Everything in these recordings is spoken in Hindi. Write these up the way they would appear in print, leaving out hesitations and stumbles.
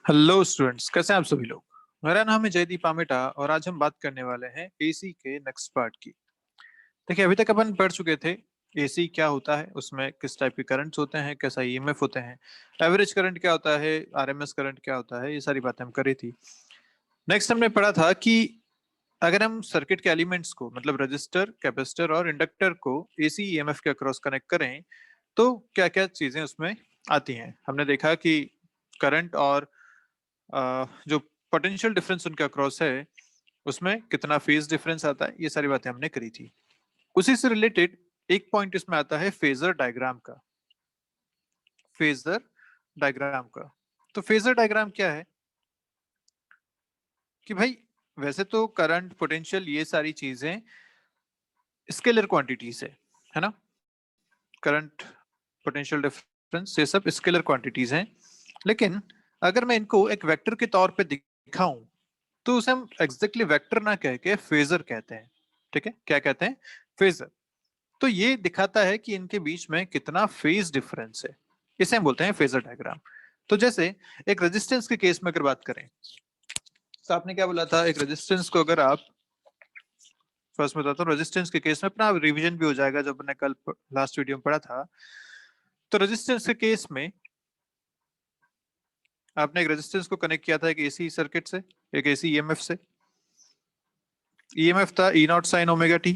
हेलो स्टूडेंट्स, कैसे हैं आप सभी लोग। मेरा नाम है जयदीप आमेटा और आज हम बात करने वाले हैं एसी के नेक्स्ट पार्ट की। देखिए, अभी तक अपन पढ़ चुके थे एसी क्या होता है, उसमें किस टाइप के करंट्स होते हैं, कैसा ईएमएफ होते हैं, एवरेज करंट क्या होता है, आरएमएस करंट क्या होता है, ये सारी बातें हम करी थी। नेक्स्ट हमने पढ़ा था कि अगर हम सर्किट के एलिमेंट्स को मतलब रजिस्टर, कैपेसिटर और इंडक्टर को एसी ईएमएफ के अक्रॉस कनेक्ट करें तो क्या क्या चीजें उसमें आती हैं। हमने देखा कि करंट और जो पोटेंशियल डिफरेंस उनका क्रॉस है उसमें कितना फेज डिफरेंस आता है, ये सारी बातें हमने करी थी। उसी से रिलेटेड एक पॉइंट इसमें आता है फेजर डायग्राम का। फेजर डायग्राम का तो फेजर डायग्राम क्या है कि भाई, वैसे तो करंट, पोटेंशियल, ये सारी चीजें स्केलर क्वांटिटीज है ना। करंट, पोटेंशियल डिफरेंस, ये सब स्केलर क्वांटिटीज हैं। लेकिन अगर मैं इनको एक वेक्टर के तौर पे दिखाऊं तो उसे हम एग्जैक्टली वेक्टर ना कह के फेजर कहते हैं। ठीक है, क्या कहते हैं? फेजर। तो ये दिखाता है कि इनके बीच में कितना फेज डिफरेंस है, इसे हम बोलते हैं फेजर डायग्राम। तो जैसे एक रेजिस्टेंस के केस में अगर बात करें तो आपने क्या बोला था, एक रेजिस्टेंस को अगर आप, फर्स्ट बताता हूँ, रेजिस्टेंस के केस में अपना रिवीजन भी हो जाएगा जब मैंने कल लास्ट वीडियो में पढ़ा था। तो रेजिस्टेंस के केस में आपने एक रेजिस्टेंस को कनेक्ट किया था एक एसी सर्किट से, एक एसी ईएमएफ से। ईएमएफ था ई नॉट साइन ओमेगा टी।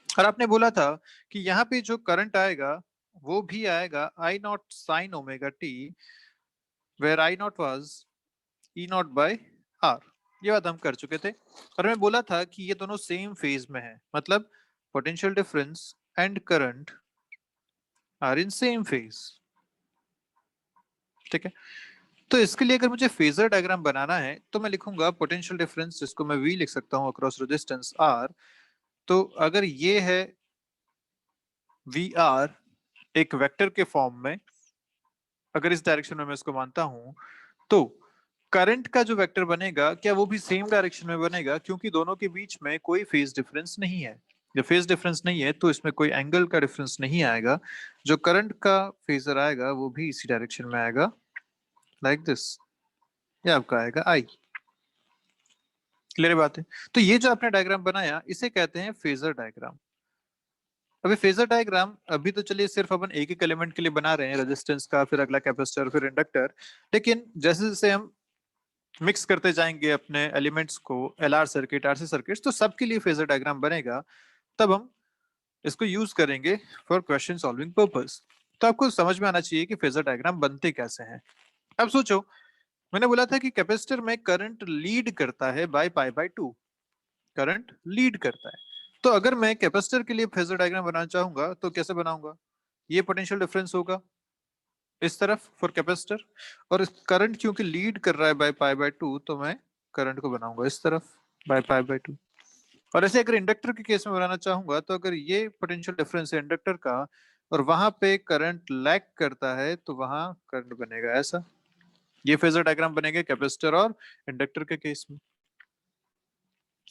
और आपने बोला था कि यहाँ पे जो करंट आएगा वो भी आएगा I naught sine omega t, where I naught was E naught by R. ये बात हम कर चुके थे। और मैं बोला था कि ये दोनों सेम फेज में है, मतलब potential difference and current are in same phase. ठीक है, तो इसके लिए अगर मुझे फेजर डायग्राम बनाना है तो मैं लिखूंगा पोटेंशियल डिफरेंस, जिसको मैं वी लिख सकता हूं अक्रॉस रेजिस्टेंस आर। तो अगर ये है वी आर एक वेक्टर के फॉर्म में, अगर इस डायरेक्शन में मैं इसको मानता हूं, तो करंट का जो वेक्टर बनेगा क्या वो भी सेम डायरेक्शन में बनेगा, क्योंकि दोनों के बीच में कोई फेज डिफरेंस नहीं है। जब फेज डिफरेंस नहीं है तो इसमें कोई एंगल का डिफरेंस नहीं आएगा। जो करंट का फेजर आएगा वो भी इसी डायरेक्शन में आएगा, लाइक दिस। ये आपका आएगा आई। क्लियर बात है? तो ये जो आपने डायग्राम बनाया इसे कहते हैं फेजर डायग्राम। अभी फेजर डायग्राम अभी तो चलिए सिर्फ अपन एक एक एलिमेंट के लिए बना रहे हैं, रेजिस्टेंस का, फिर अगला कैपेसिटर, फिर इंडक्टर। लेकिन जैसे जैसे हम मिक्स करते जाएंगे अपने एलिमेंट्स को, एलआर सर्किट, आरसी सर्किट, तो सबके लिए फेजर डायग्राम बनेगा। तब हम इसको यूज करेंगे फॉर क्वेश्चन सॉल्विंग पर्पस। तो आपको समझ में आना चाहिए कि फेजर डायग्राम बनते कैसे हैं। अब सोचो, मैंने बोला था कि कैपेसिटर में करंट लीड करता है by pi by 2। Current lead करता है। तो अगर मैं कैपेसिटर के लिए फेजर डायग्राम बनाना चाहूंगा तो कैसे बनाऊंगा? ये पोटेंशियल डिफरेंस होगा इस तरफ फॉर कैपेसिटर, और करंट क्योंकि लीड कर रहा है बाय पाई बाय 2, तो मैं करंट को बनाऊंगा इस तरफ बाय पाई बाय 2। और ऐसे अगर इंडक्टर के केस में बनाना चाहूंगा तो अगर ये पोटेंशियल डिफरेंस है इंडक्टर का और वहां पे करंट लैग करता है तो वहां करंट बनेगा ऐसा। ये फेजर डायग्राम बनेगा कैपेसिटर और इंडक्टर के केस में।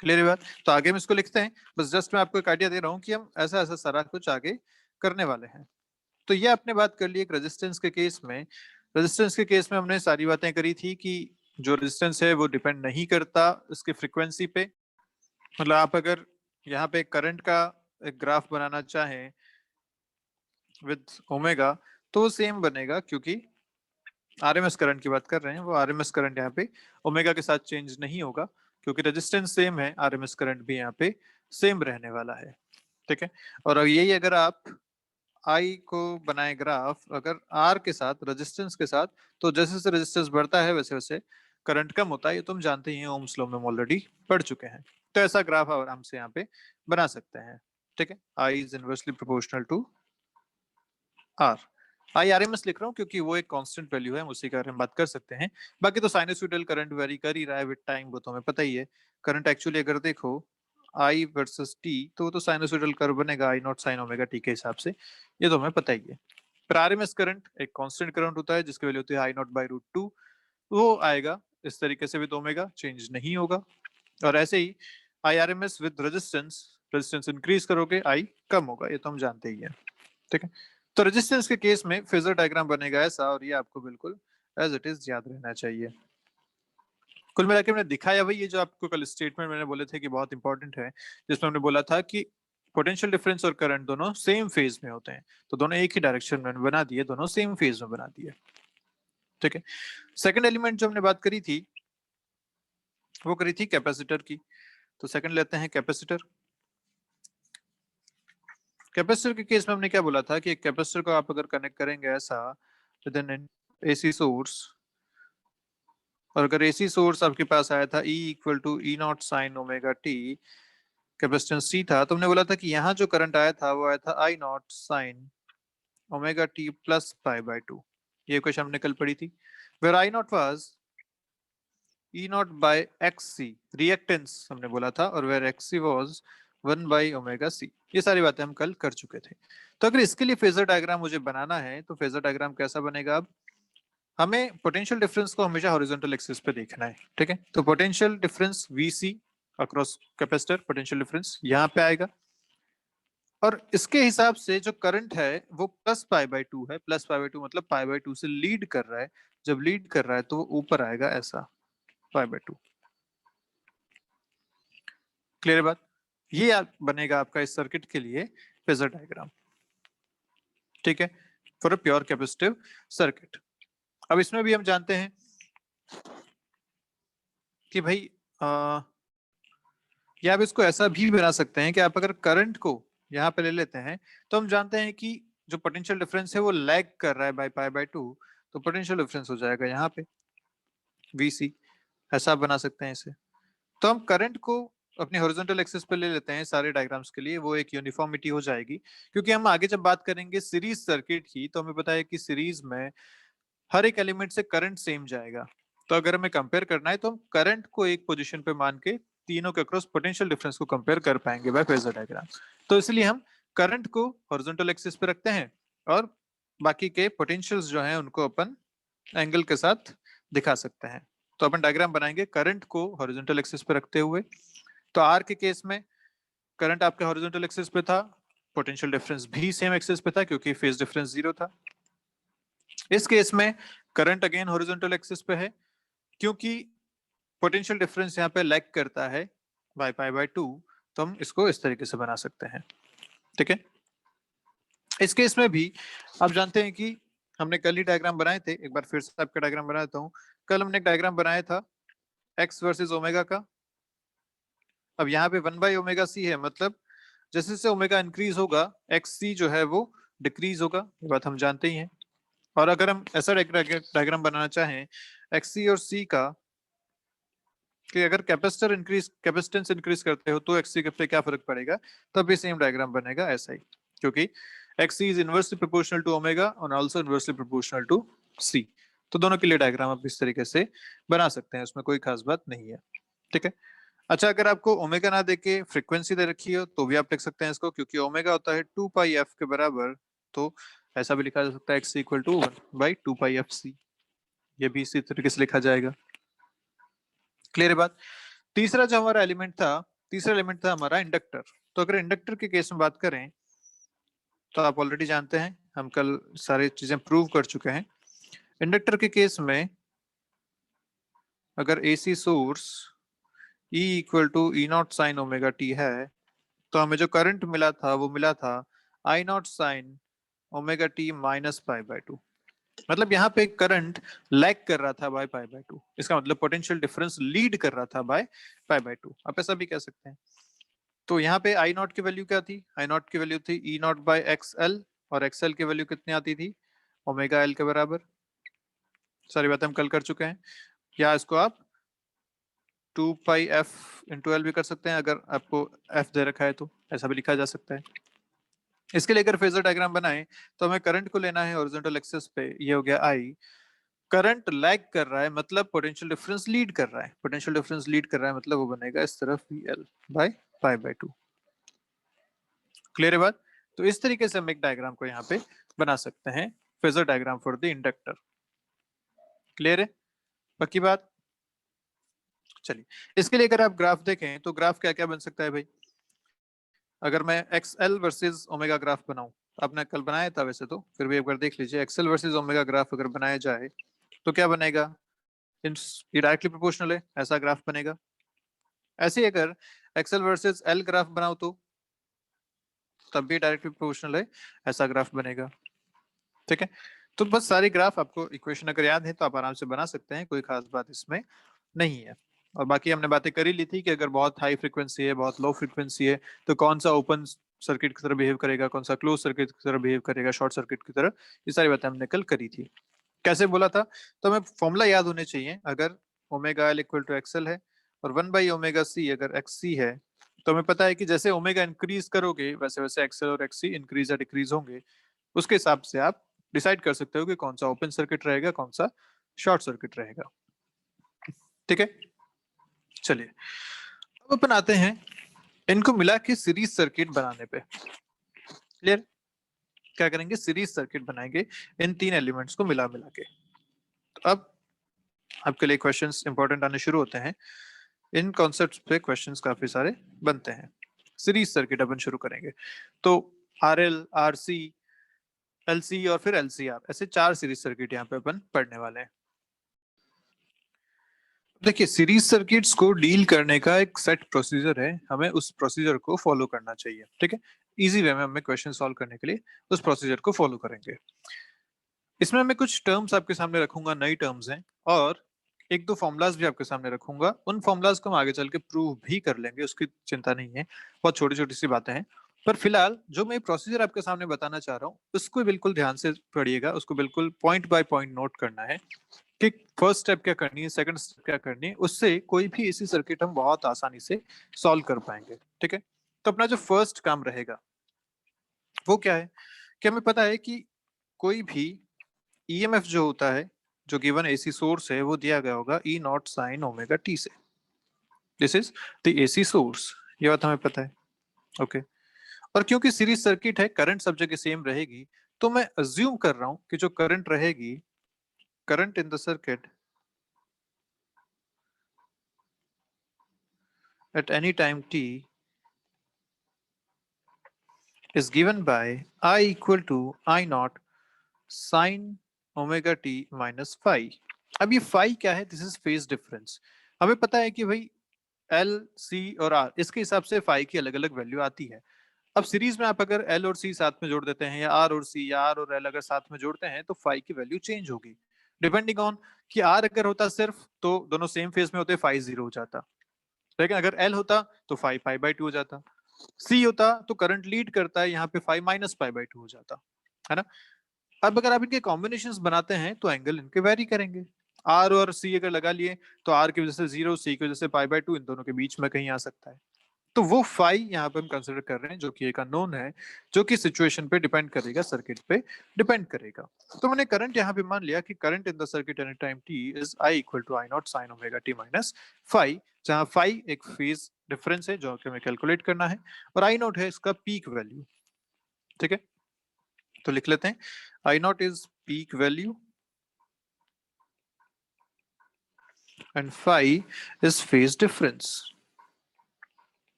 क्लियर है बात? तो आगे हम इसको लिखते हैं। बस जस्ट मैं आपको एक आइडिया दे रहा हूँ कि हम ऐसा ऐसा सारा कुछ आगे करने वाले हैं। तो ये आपने बात कर ली एक रेजिस्टेंस के केस में। रेजिस्टेंस के केस में हमने सारी बातें करी थी कि जो रेजिस्टेंस है वो डिपेंड नहीं करता इसकी फ्रीक्वेंसी पे। मतलब आप अगर यहाँ पे करंट का एक ग्राफ बनाना चाहें विद ओमेगा तो सेम बनेगा, क्योंकि आरएमएस करंट की बात कर रहे हैं, वो आरएमएस करंट यहाँ पे ओमेगा के साथ चेंज नहीं होगा, क्योंकि रेजिस्टेंस सेम है, आरएमएस करंट भी यहाँ पे सेम रहने वाला है। ठीक है, और यही अगर आप आई को बनाए ग्राफ अगर आर के साथ, रेजिस्टेंस के साथ, तो जैसे जैसे रेजिस्टेंस बढ़ता है वैसे वैसे करंट कम होता है। ये तुम जानते ही हैं, ओम्स लॉ में ऑलरेडी पढ़ चुके हैं। तो ऐसा ग्राफ आराम से यहाँ पे बना सकते हैं। ठीक है, I is inversely proportional to R. I RMS लिख रहा हूँ क्योंकि वो एक कांस्टेंट वैल्यू है, उसी का हम बात कर सकते हैं। बाकी तो साइनसोइडल करंट वेरी कर ही रहा है विद टाइम, वो तो हमें पता ही है। करंट एक्चुअली अगर देखो आई वर्सेस टी, तो वो तो साइनसोइडल कर्व बनेगा आई नॉट साइन ओमेगा टी के हिसाब से, ये तो हमें पता ही है। पर आरएमएस करंट एक कांस्टेंट करंट होता है जिसकी वैल्यू होती है आई नॉट बाई रूट 2। वो आएगा इस तरीके से विद ओमेगा, चेंज नहीं होगा। और ऐसे ही I RMS with resistance, resistance increase करोगे आई कम होगा, ये तो हम जानते ही है। ठीक है, तो रेजिस्टेंस के केस में फेजर डायग्राम बनेगा ऐसा, और ये आपको बिल्कुल एज इट इज याद रहना चाहिए। कुल मिलाकर मैंने दिखाया भाई, ये जो आपको कल स्टेटमेंट मैंने बोले थे कि बहुत इंपॉर्टेंट है, जिसमें हमने बोला था कि पोटेंशियल डिफरेंस और करंट दोनों सेम फेज में होते हैं, तो दोनों एक ही डायरेक्शन में बना दिए, दोनों सेम फेज में बना दिए। ठीक है, सेकंड एलिमेंट जो हमने बात करी थी वो करी थी कैपेसिटर की। तो सेकंड लेते हैं कैपेसिटर। कैपेसिटर के केस में हमने क्या बोला था कि एक कैपेसिटर को आप अगर कनेक्ट करेंगे ऐसा विद एन एसी सोर्स, और अगर एसी सोर्स आपके पास आया था E equal to E naught sine omega T, capacitance C था, तो हमने बोला था कि यहाँ जो करंट आया था वो आया था I naught sine omega T plus pi by 2। ये क्वेश्चन हमने कल पढ़ी थी, where I naught was E naught by X C, reactance हमने बोला था, और where X C was 1 by omega C. ये सारी बातें हम कल कर चुके थे। तो अगर इसके लिए फेजर डायग्राम मुझे बनाना है तो फेजर डायग्राम कैसा बनेगा? अब हमें पोटेंशियल डिफरेंस को हमेशा हॉरिजॉन्टल एक्सिस पे देखना है। ठीक है, तो potential difference VC across capacitor, potential difference यहाँ पे आएगा, और इसके हिसाब से जो करंट है वो प्लस पाई बाय 2 है। प्लस पाई बाय 2 मतलब पाई बाय 2 से लीड कर रहा है, जब लीड कर रहा है तो वो ऊपर आएगा ऐसा पाई बाय 2। क्लियर है बात? ये बनेगा आपका इस सर्किट के लिए फेजर डायग्राम। ठीक है, for a pure capacitive circuit. अब इसमें भी हम जानते हैं कि भाई या आप इसको ऐसा भी बना सकते हैं कि आप अगर करंट को यहाँ पे ले लेते हैं तो हम जानते हैं कि जो पोटेंशियल डिफरेंस है वो लैग कर रहा है बाय पाई बाय 2, तो पोटेंशियल डिफरेंस हो जाएगा यहाँ पे VC। ऐसा बना सकते हैं इसे। तो हम करंट को अपने हॉरिजॉन्टल एक्सिस पे ले लेते हैं सारे डायग्राम्स के लिए, वो एक यूनिफॉर्मिटी हो जाएगी, क्योंकि हम आगे जब बात करेंगे सीरीज सर्किट की तो हमें पता है कि सीरीज में हर एक एलिमेंट से करंट सेम जाएगा। तो अगर हमें कंपेयर करना है तो हम करंट को एक पोजीशन पे मान के तीनों के अक्रॉस पोटेंशियल डिफरेंस को कंपेयर कर पाएंगे बाय फेजर डायग्राम। तो इसलिए हम करंट को हॉरिजॉन्टल एक्सिस पे रखते हैं और बाकी के पोटेंशियल्स जो हैं उनको अपन एंगल के साथ दिखा सकते हैं। तो अपन डायग्राम बनाएंगे करंट को हॉरिजॉन्टल एक्सिस पे रखते हुए। तो आर के केस में करंट आपके हॉरिजॉन्टल एक्सिस पे था, पोटेंशियल डिफरेंस भी सेम एक्सिस पे था क्योंकि फेज डिफरेंस 0 था। इस केस में करंट अगेन हॉरिजॉन्टल एक्सिस पे है क्योंकि पोटेंशियल डिफरेंस यहाँ पे लैग करता है बाय पाई बाय 2, तो हम इसको इस तरीके से बना सकते हैं। ठीक है, इस केस में भी आप जानते हैं कि हमने कल ही डायग्राम बनाए थे, एक बार फिर से आपका डायग्राम बना देता हूँ। कल हमने एक डायग्राम बनाया था एक्स वर्सेस ओमेगा का। अब यहाँ पे 1 बाई ओमेगा सी है, मतलब जैसे जैसे ओमेगा इंक्रीज होगा एक्स सी जो है वो डिक्रीज होगा, ये बात हम जानते ही हैं। और अगर हम ऐसा डायग्राम बनाना चाहें एक्स सी और सी का कि अगर कैपेसिटेंस इंक्रीज करते हो तो एक्स सी पे क्या फर्क पड़ेगा, तब भी सेम डायग्राम बनेगा ऐसा ही, क्योंकि X C is inversely proportional to omega और also inversely proportional to C. तो दोनों के लिए डायग्राम आप इस तरीके से बना सकते हैं, उसमें कोई खास बात नहीं है। ठीक है, अच्छा अगर आपको ओमेगा ना देके फ्रीक्वेंसी दे रखी हो तो भी आप लिख सकते हैं इसको, क्योंकि ओमेगा होता है 2 पाई एफ के बराबर, तो ऐसा भी लिखा जा सकता है X equal to 1 by 2 pi F C. ये भी इसी तरीके से लिखा जाएगा। क्लियर है बात? तीसरा जो हमारा एलिमेंट था, तीसरा एलिमेंट था हमारा इंडक्टर। तो अगर इंडक्टर के केस में बात करें तो आप ऑलरेडी जानते हैं, हम कल सारी चीजें प्रूव कर चुके हैं। इंडक्टर के केस में अगर AC source E equal to E naught sine omega T है, तो हमें जो करंट मिला था वो मिला था I naught sine omega T minus pi by 2। मतलब यहाँ पे करंट लैग कर रहा था बाय पाई बाय 2, इसका मतलब पोटेंशियल डिफरेंस लीड कर रहा था बाय पाई बाय 2, आप ऐसा भी कह सकते हैं। तो यहाँ पे आई नॉट की वैल्यू क्या थी? आई नॉट की वैल्यू थी ई नॉट बाय एक्स एल, और एक्स एल की वैल्यू कितनी आती थी? ओमेगा एल के बराबर। सारी बातें हम कल कर चुके हैं। या इसको आप 2 पाई एफ इंटू एल भी कर सकते हैं, अगर आपको एफ दे रखा है तो ऐसा भी लिखा जा सकता है। इसके लिए अगर फेजर डायग्राम बनाएं तो हमें करंट को लेना है हॉरिजॉन्टल एक्सिस पे, ये हो गया आई। करंट लैग कर रहा है मतलब पोटेंशियल डिफरेंस लीड कर रहा है, पोटेंशियल डिफरेंस लीड कर रहा है मतलब वो बनेगा इस तरफ VL by pi by 2। Clear है बात? तो इस तरीके से हम एक डायग्राम को यहाँ पे बना सकते हैं, phasor diagram for the inductor. Clear है पक्की बात? चलिए, इसके लिए अगर आप ग्राफ देखें तो ग्राफ क्या क्या बन सकता है भाई? अगर मैं XL वर्सेस ओमेगा ग्राफ बनाऊं, आपने कल बनाया था वैसे तो, फिर भी एक बार देख लीजिए। XL वर्सेस ओमेगा ग्राफ अगर बनाया जाए तो क्या बनेगा, ये डायरेक्टली प्रोपोर्शनल है, ऐसा ग्राफ बनेगा। ऐसे ही अगर एक्सएल वर्सेस एल ग्राफ बनाओ तो तब भी डायरेक्टली प्रोपोर्शनल है, ऐसा ग्राफ बनेगा। ठीक है, तो बस सारे ग्राफ आपको इक्वेशन अगर याद है तो आप आराम से बना सकते हैं, कोई खास बात इसमें नहीं है। और बाकी हमने बातें कर ही ली थी कि अगर बहुत हाई फ्रीक्वेंसी है, बहुत लो फ्रीक्वेंसी है, तो कौन सा ओपन सर्किट की तरह बिहेव करेगा, कौन सा क्लोज सर्किट की तरह बिहेव करेगा, शॉर्ट सर्किट की तरह, ये सारी बातें हमने कल करी थी। कैसे बोला था, तो हमें फॉर्मूला याद होने चाहिए। अगर omega L equal to XL है और 1/ओमेगा सी अगर एक्ससी है, तो हमें पता है कि जैसे ओमेगा इंक्रीज करोगे वैसे वैसे एक्सएल और एक्ससी इंक्रीज या डिक्रीज होंगे। उसके हिसाब से आप डिसाइड कर सकते हो कि कौन सा ओपन सर्किट रहेगा, कौन सा शॉर्ट सर्किट रहेगा। ठीक है, चलिए अब अपन आते हैं इनको मिला के सीरीज सर्किट बनाने पे। क्लियर, क्या करेंगे, सीरीज सर्किट बनाएंगे इन तीन एलिमेंट्स को मिला मिला के। तो अब आपके लिए क्वेश्चंस इंपॉर्टेंट आने शुरू होते हैं। इन कॉन्सेप्ट्स पे क्वेश्चंस काफी सारे बनते हैं। सीरीज सर्किट अपन शुरू करेंगे, तो R L, R C, L C और फिर एल सी आर, ऐसे चार सीरीज सर्किट यहाँ पे अपन पढ़ने वाले हैं। देखिए, सीरीज सर्किट्स को डील करने का एक सेट प्रोसीजर है, हमें उस प्रोसीजर को फॉलो करना चाहिए। ठीक है, इजी वे में हमें क्वेश्चन सॉल्व करने के लिए उस प्रोसीजर को फॉलो करेंगे। इसमें मैं कुछ टर्म्स आपके सामने रखूंगा, नई टर्म्स हैं, और एक दो फॉर्मुलाज भी आपके सामने रखूंगा। उन फॉर्मुलाज को हम आगे चल के प्रूव भी कर लेंगे, उसकी चिंता नहीं है, बहुत छोटी छोटी सी बातें हैं। पर फिलहाल जो मैं प्रोसीजर आपके सामने बताना चाह रहा हूँ उसको बिल्कुल ध्यान से पढ़िएगा, उसको बिल्कुल पॉइंट बाय पॉइंट नोट करना है कि फर्स्ट स्टेप क्या करनी है, सेकंड स्टेप क्या करनी है। उससे कोई भी इसी सर्किट हम बहुत आसानी से सॉल्व कर पाएंगे। ठीक है, तो अपना जो फर्स्ट काम रहेगा वो क्या है कि हमें पता है कि कोई भी ईएमएफ जो होता है, जो गिवन एसी सोर्स है, वो दिया गया होगा ई नॉट साइन ओमेगा टी से। This is the AC source, ये बात हमें पता है। ओके, और क्योंकि सीरीज सर्किट है, करंट सब जगह सेम रहेगी, तो मैं अज्यूम कर रहा हूं कि जो करंट रहेगी, current in the circuit at any time t is given by I equal to I naught sin omega t minus phi। अब ये phi क्या है, दिस इज फेज डिफरेंस। हमें पता है कि भाई एल, सी और आर, इसके हिसाब से phi की अलग अलग वैल्यू आती है। अब सीरीज में आप अगर एल और सी साथ में जोड़ देते हैं, या आर और सी, या आर और एल अगर साथ में जोड़ते हैं, तो phi की वैल्यू चेंज होगी डिपेंडिंग ऑन कि आर अगर होता सिर्फ तो दोनों सेम फेज में होते, phi 0 हो जाता। लेकिन अगर एल होता तो phi π/2 हो जाता। सी होता तो करंट लीड करता है, यहाँ पे phi माइनस π/2 हो जाता है ना। अब अगर आप इनके कॉम्बिनेशंस बनाते हैं तो एंगल इनके वेरी करेंगे। आर और सी अगर लगा लिए तो आर की वजह से 0, सी की वजह से π/2, इन दोनों के बीच में कहीं आ सकता है। तो वो फाई यहाँ पे हम कंसिडर कर रहे हैं, जो कि एक अननोन है, जो कि सिचुएशन पे डिपेंड करेगा, सर्किट पे डिपेंड करेगा। तो मैंने करंट यहाँ पे मान लिया कि current in the circuit any time T is I equal to I naught sine omega T minus phi, जहाँ फाई एक फेज डिफरेंस है जो कि हमें कैलकुलेट करना है, और आई नॉट है इसका पीक वैल्यू। ठीक है, तो लिख लेते हैं, I naught is peak value and phi is phase difference.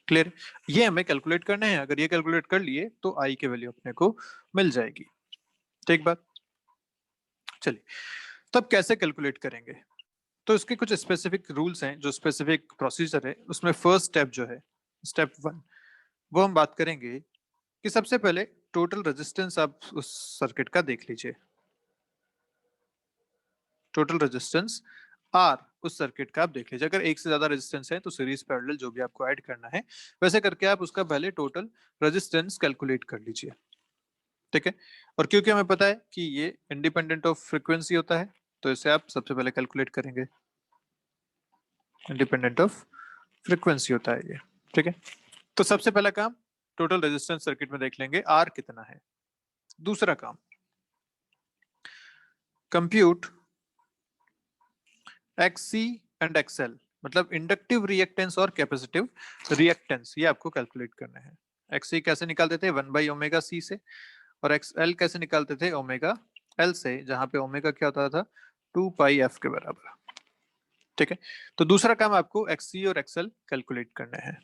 Clear, ये हमें कैलकुलेट करना है। अगर ये कैलकुलेट कर लिए तो आई की वैल्यू अपने को मिल जाएगी। ठीक बात, चलिए तब कैसे कैलकुलेट करेंगे, तो इसके कुछ स्पेसिफिक रूल्स हैं, जो स्पेसिफिक प्रोसीजर है उसमें फर्स्ट स्टेप जो है, स्टेप 1, वो हम बात करेंगे कि सबसे पहले टोटल रेजिस्टेंस आप उस सर्किट का देख लीजिए। टोटल रेजिस्टेंस आर उस सर्किट का आप देख लीजिए। अगर एक से ज्यादा रेजिस्टेंस है तो सीरीज पैरेलल जो भी आपको ऐड करना है, वैसे करके आप उसका पहले टोटल रेजिस्टेंस कैलकुलेट कर लीजिए। ठीक है, और क्योंकि हमें पता है कि ये इंडिपेंडेंट ऑफ फ्रीक्वेंसी होता है, तो इसे आप सबसे पहले कैलकुलेट करेंगे। इंडिपेंडेंट ऑफ फ्रीक्वेंसी होता है ये। ठीक है, तो सबसे पहला काम टोटल रेजिस्टेंस सर्किट में देख लेंगे आर कितना है। दूसरा काम, कंप्यूट एक्सी एंड एक्सएल, मतलब इंडक्टिव रिएक्टेंस और कैपेसिटिव रिएक्टेंस, ये आपको कैलकुलेट करना है। एक्सी कैसे निकालते थे, 1/ओमेगा सी से, और एक्सएल कैसे निकालते थे, ओमेगा एल से, जहां पे ओमेगा क्या होता था, 2πf के बराबर। ठीक है, तो दूसरा काम आपको एक्सी और एक्सएल कैलकुलेट करना है।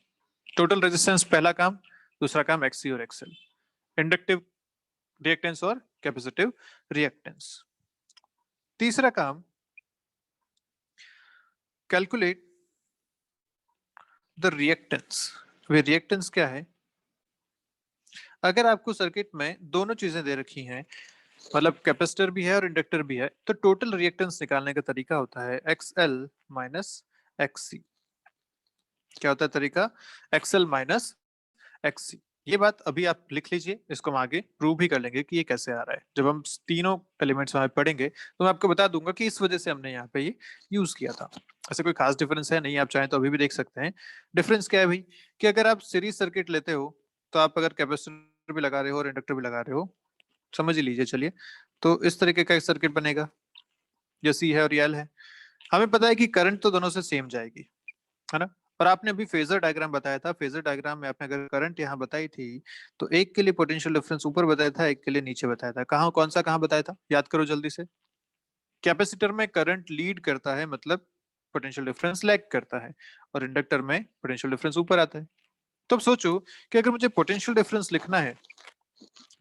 टोटल रेजिस्टेंस पहला काम, दूसरा काम एक्सी और एक्सएल, इंडक्टिव रिएक्टेंस और कैपेसिटिव रिएक्टेंस। तीसरा काम, calculate the reactance. Way reactance क्या है? अगर आपको सर्किट में दोनों चीजें दे रखी हैं, मतलब कैपेसिटर भी है और इंडक्टर भी है, तो टोटल रिएक्टेंस निकालने का तरीका होता है XL माइनस XC। क्या होता है तरीका? XL minus XC। ये बात अभी आप लिख लीजिए, इसको हम आगे प्रूव भी कर लेंगे कि ये कैसे आ रहा है। जब हम तीनों एलिमेंट्स वहां पढ़ेंगे तो मैं आपको बता दूंगा कि इस वजह से हमने यहाँ पे ये यूज किया था। ऐसे कोई खास डिफरेंस है नहीं, आप चाहें तो अभी भी देख सकते हैं। डिफरेंस क्या है भाई, कि अगर आप सीरीज सर्किट लेते हो तो आप अगर कैपेसिटर भी लगा रहे हो और इंडक्टर भी लगा रहे हो, समझ ही लीजिए चलिए, तो इस तरीके का एक सर्किट बनेगा। जो सी है और एल है, हमें पता है कि करंट तो दोनों से सेम जाएगी, है ना। और आपने अभी फेजर डायग्राम बताया था, फेजर डायग्राम में आपने अगर करंट यहाँ बताई थी तो एक के लिए पोटेंशियल डिफरेंस ऊपर बताया था, एक के लिए नीचे बताया था। कहाँ कौन सा कहाँ बताया था, याद करो जल्दी से। कैपेसिटर में करंट लीड करता है, मतलब पोटेंशियल डिफरेंस लैग करता है, और इंडक्टर में पोटेंशियल डिफरेंस ऊपर आता है। तो अब सोचो कि अगर मुझे पोटेंशियल डिफरेंस लिखना है,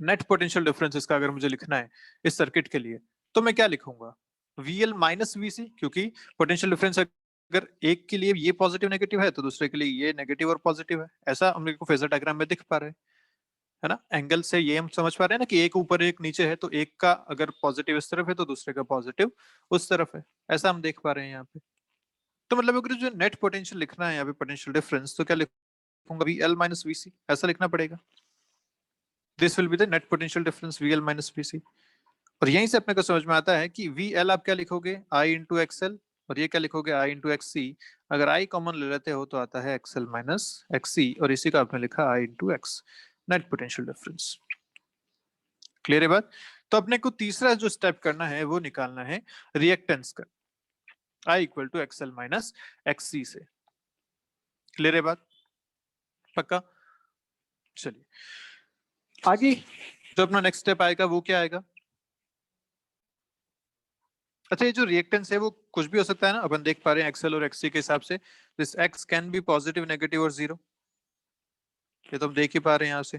नेट पोटेंशियल डिफरेंस इसका अगर मुझे लिखना है इस सर्किट के लिए, तो मैं क्या लिखूंगा? VL माइनस VC, क्योंकि पोटेंशियल डिफरेंस अगर एक के लिए ये पॉजिटिव नेगेटिव है तो दूसरे के लिए ये नेगेटिव और पॉजिटिव है। ऐसा हम लोग को फेजर डायग्राम में दिख पा रहे हैं, है ना। एंगल से ये हम समझ पा रहे हैं ना कि एक ऊपर एक नीचे है, तो एक का अगर पॉजिटिव इस तरफ है तो दूसरे का पॉजिटिव उस तरफ है। ऐसा हम देख पा रहे हैं यहाँ पे। तो मतलब अगर जो नेट पोटेंशियल लिखना है यहाँ पे, पोटेंशियल डिफरेंस, तो क्या लिखूंगा? VL माइनस VC, ऐसा लिखना पड़ेगा। This will be the net potential difference VL minus VC। और यहीं से अपने को समझ में आता है कि VL आप क्या लिखोगे? I इंटू XL, और ये क्या लिखोगे? I into XC। अगर I कॉमन ले लेते हो तो आता है XL माइनस XC, और इसी का आपने लिखा I into X, net potential difference. Clear है बात? तो अपने को तीसरा जो स्टेप करना है वो निकालना है रिएक्टेंस का, I equal to XL minus XC से। क्लियर है बात? पक्का? चलिए आगे जो अपना नेक्स्ट स्टेप आएगा वो क्या आएगा? अच्छा, ये जो रिएक्टेंस है वो कुछ भी हो सकता है ना, अपन देख पा रहे हैं एक्सएल और एक्ससी के हिसाब से। This x can be positive, negative और जीरो, ये तो हम देख ही पा रहे हैं यहाँ से।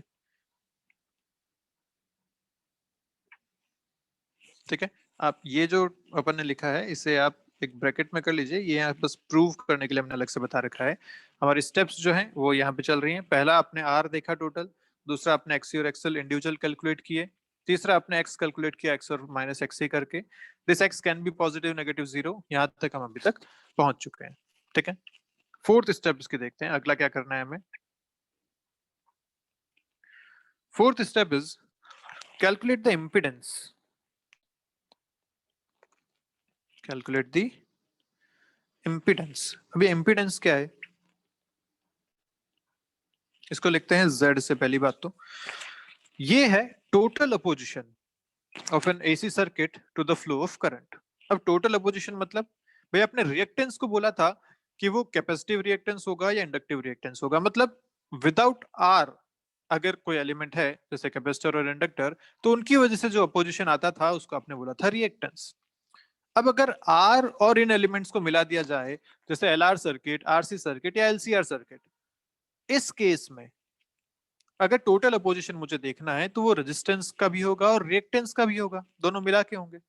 ठीक है, आप ये जो अपन ने लिखा है इसे आप एक ब्रैकेट में कर लीजिए, ये यहाँ बस प्रूव करने के लिए हमने अलग से बता रखा है। हमारी स्टेप्स जो हैं वो यहाँ पे चल रही हैं। पहला आपने आर देखा टोटल, दूसरा आपने एक्सी और एक्सएल इंडिविजुअल कैलकुलेट किए, तीसरा आपने एक्स कैलकुलेट किया, एक्स और माइनस एक्सी करके। This x can be positive, negative, zero, यहाँ तक हम अभी तक पहुंच चुके हैं। ठीक है, फोर्थ स्टेप इसकी देखते हैं, अगला क्या करना है हमें। Fourth step is calculate the impedance. Calculate the impedance. अभी इम्पिडेंस क्या है, इसको लिखते हैं Z से। पहली बात तो ये है total opposition of an AC circuit to the flow of current. अब टोटल अपोजिशन मतलब, भाई आपने रिएक्टेंस को बोला था कि वो कैपेसिटिव रिएक्टेंस होगा या इंडक्टिव रिएक्टेंस होगा, मतलब विदाउट आर अगर कोई एलिमेंट है जैसे कैपेसिटर और इंडक्टर, तो उनकी वजह से जो अपोजिशन आता था उसको आपने बोला था रिएक्टेंस। अब अगर आर और इन एलिमेंट्स को मिला दिया जाए, जैसे LR सर्किट, RC सर्किट या LCR सर्किट, इस केस में अगर टोटल अपोजिशन मुझे देखना है तो वो रेजिस्टेंस का भी होगा और रिएक्टेंस का भी होगा, दोनों मिला के होंगे,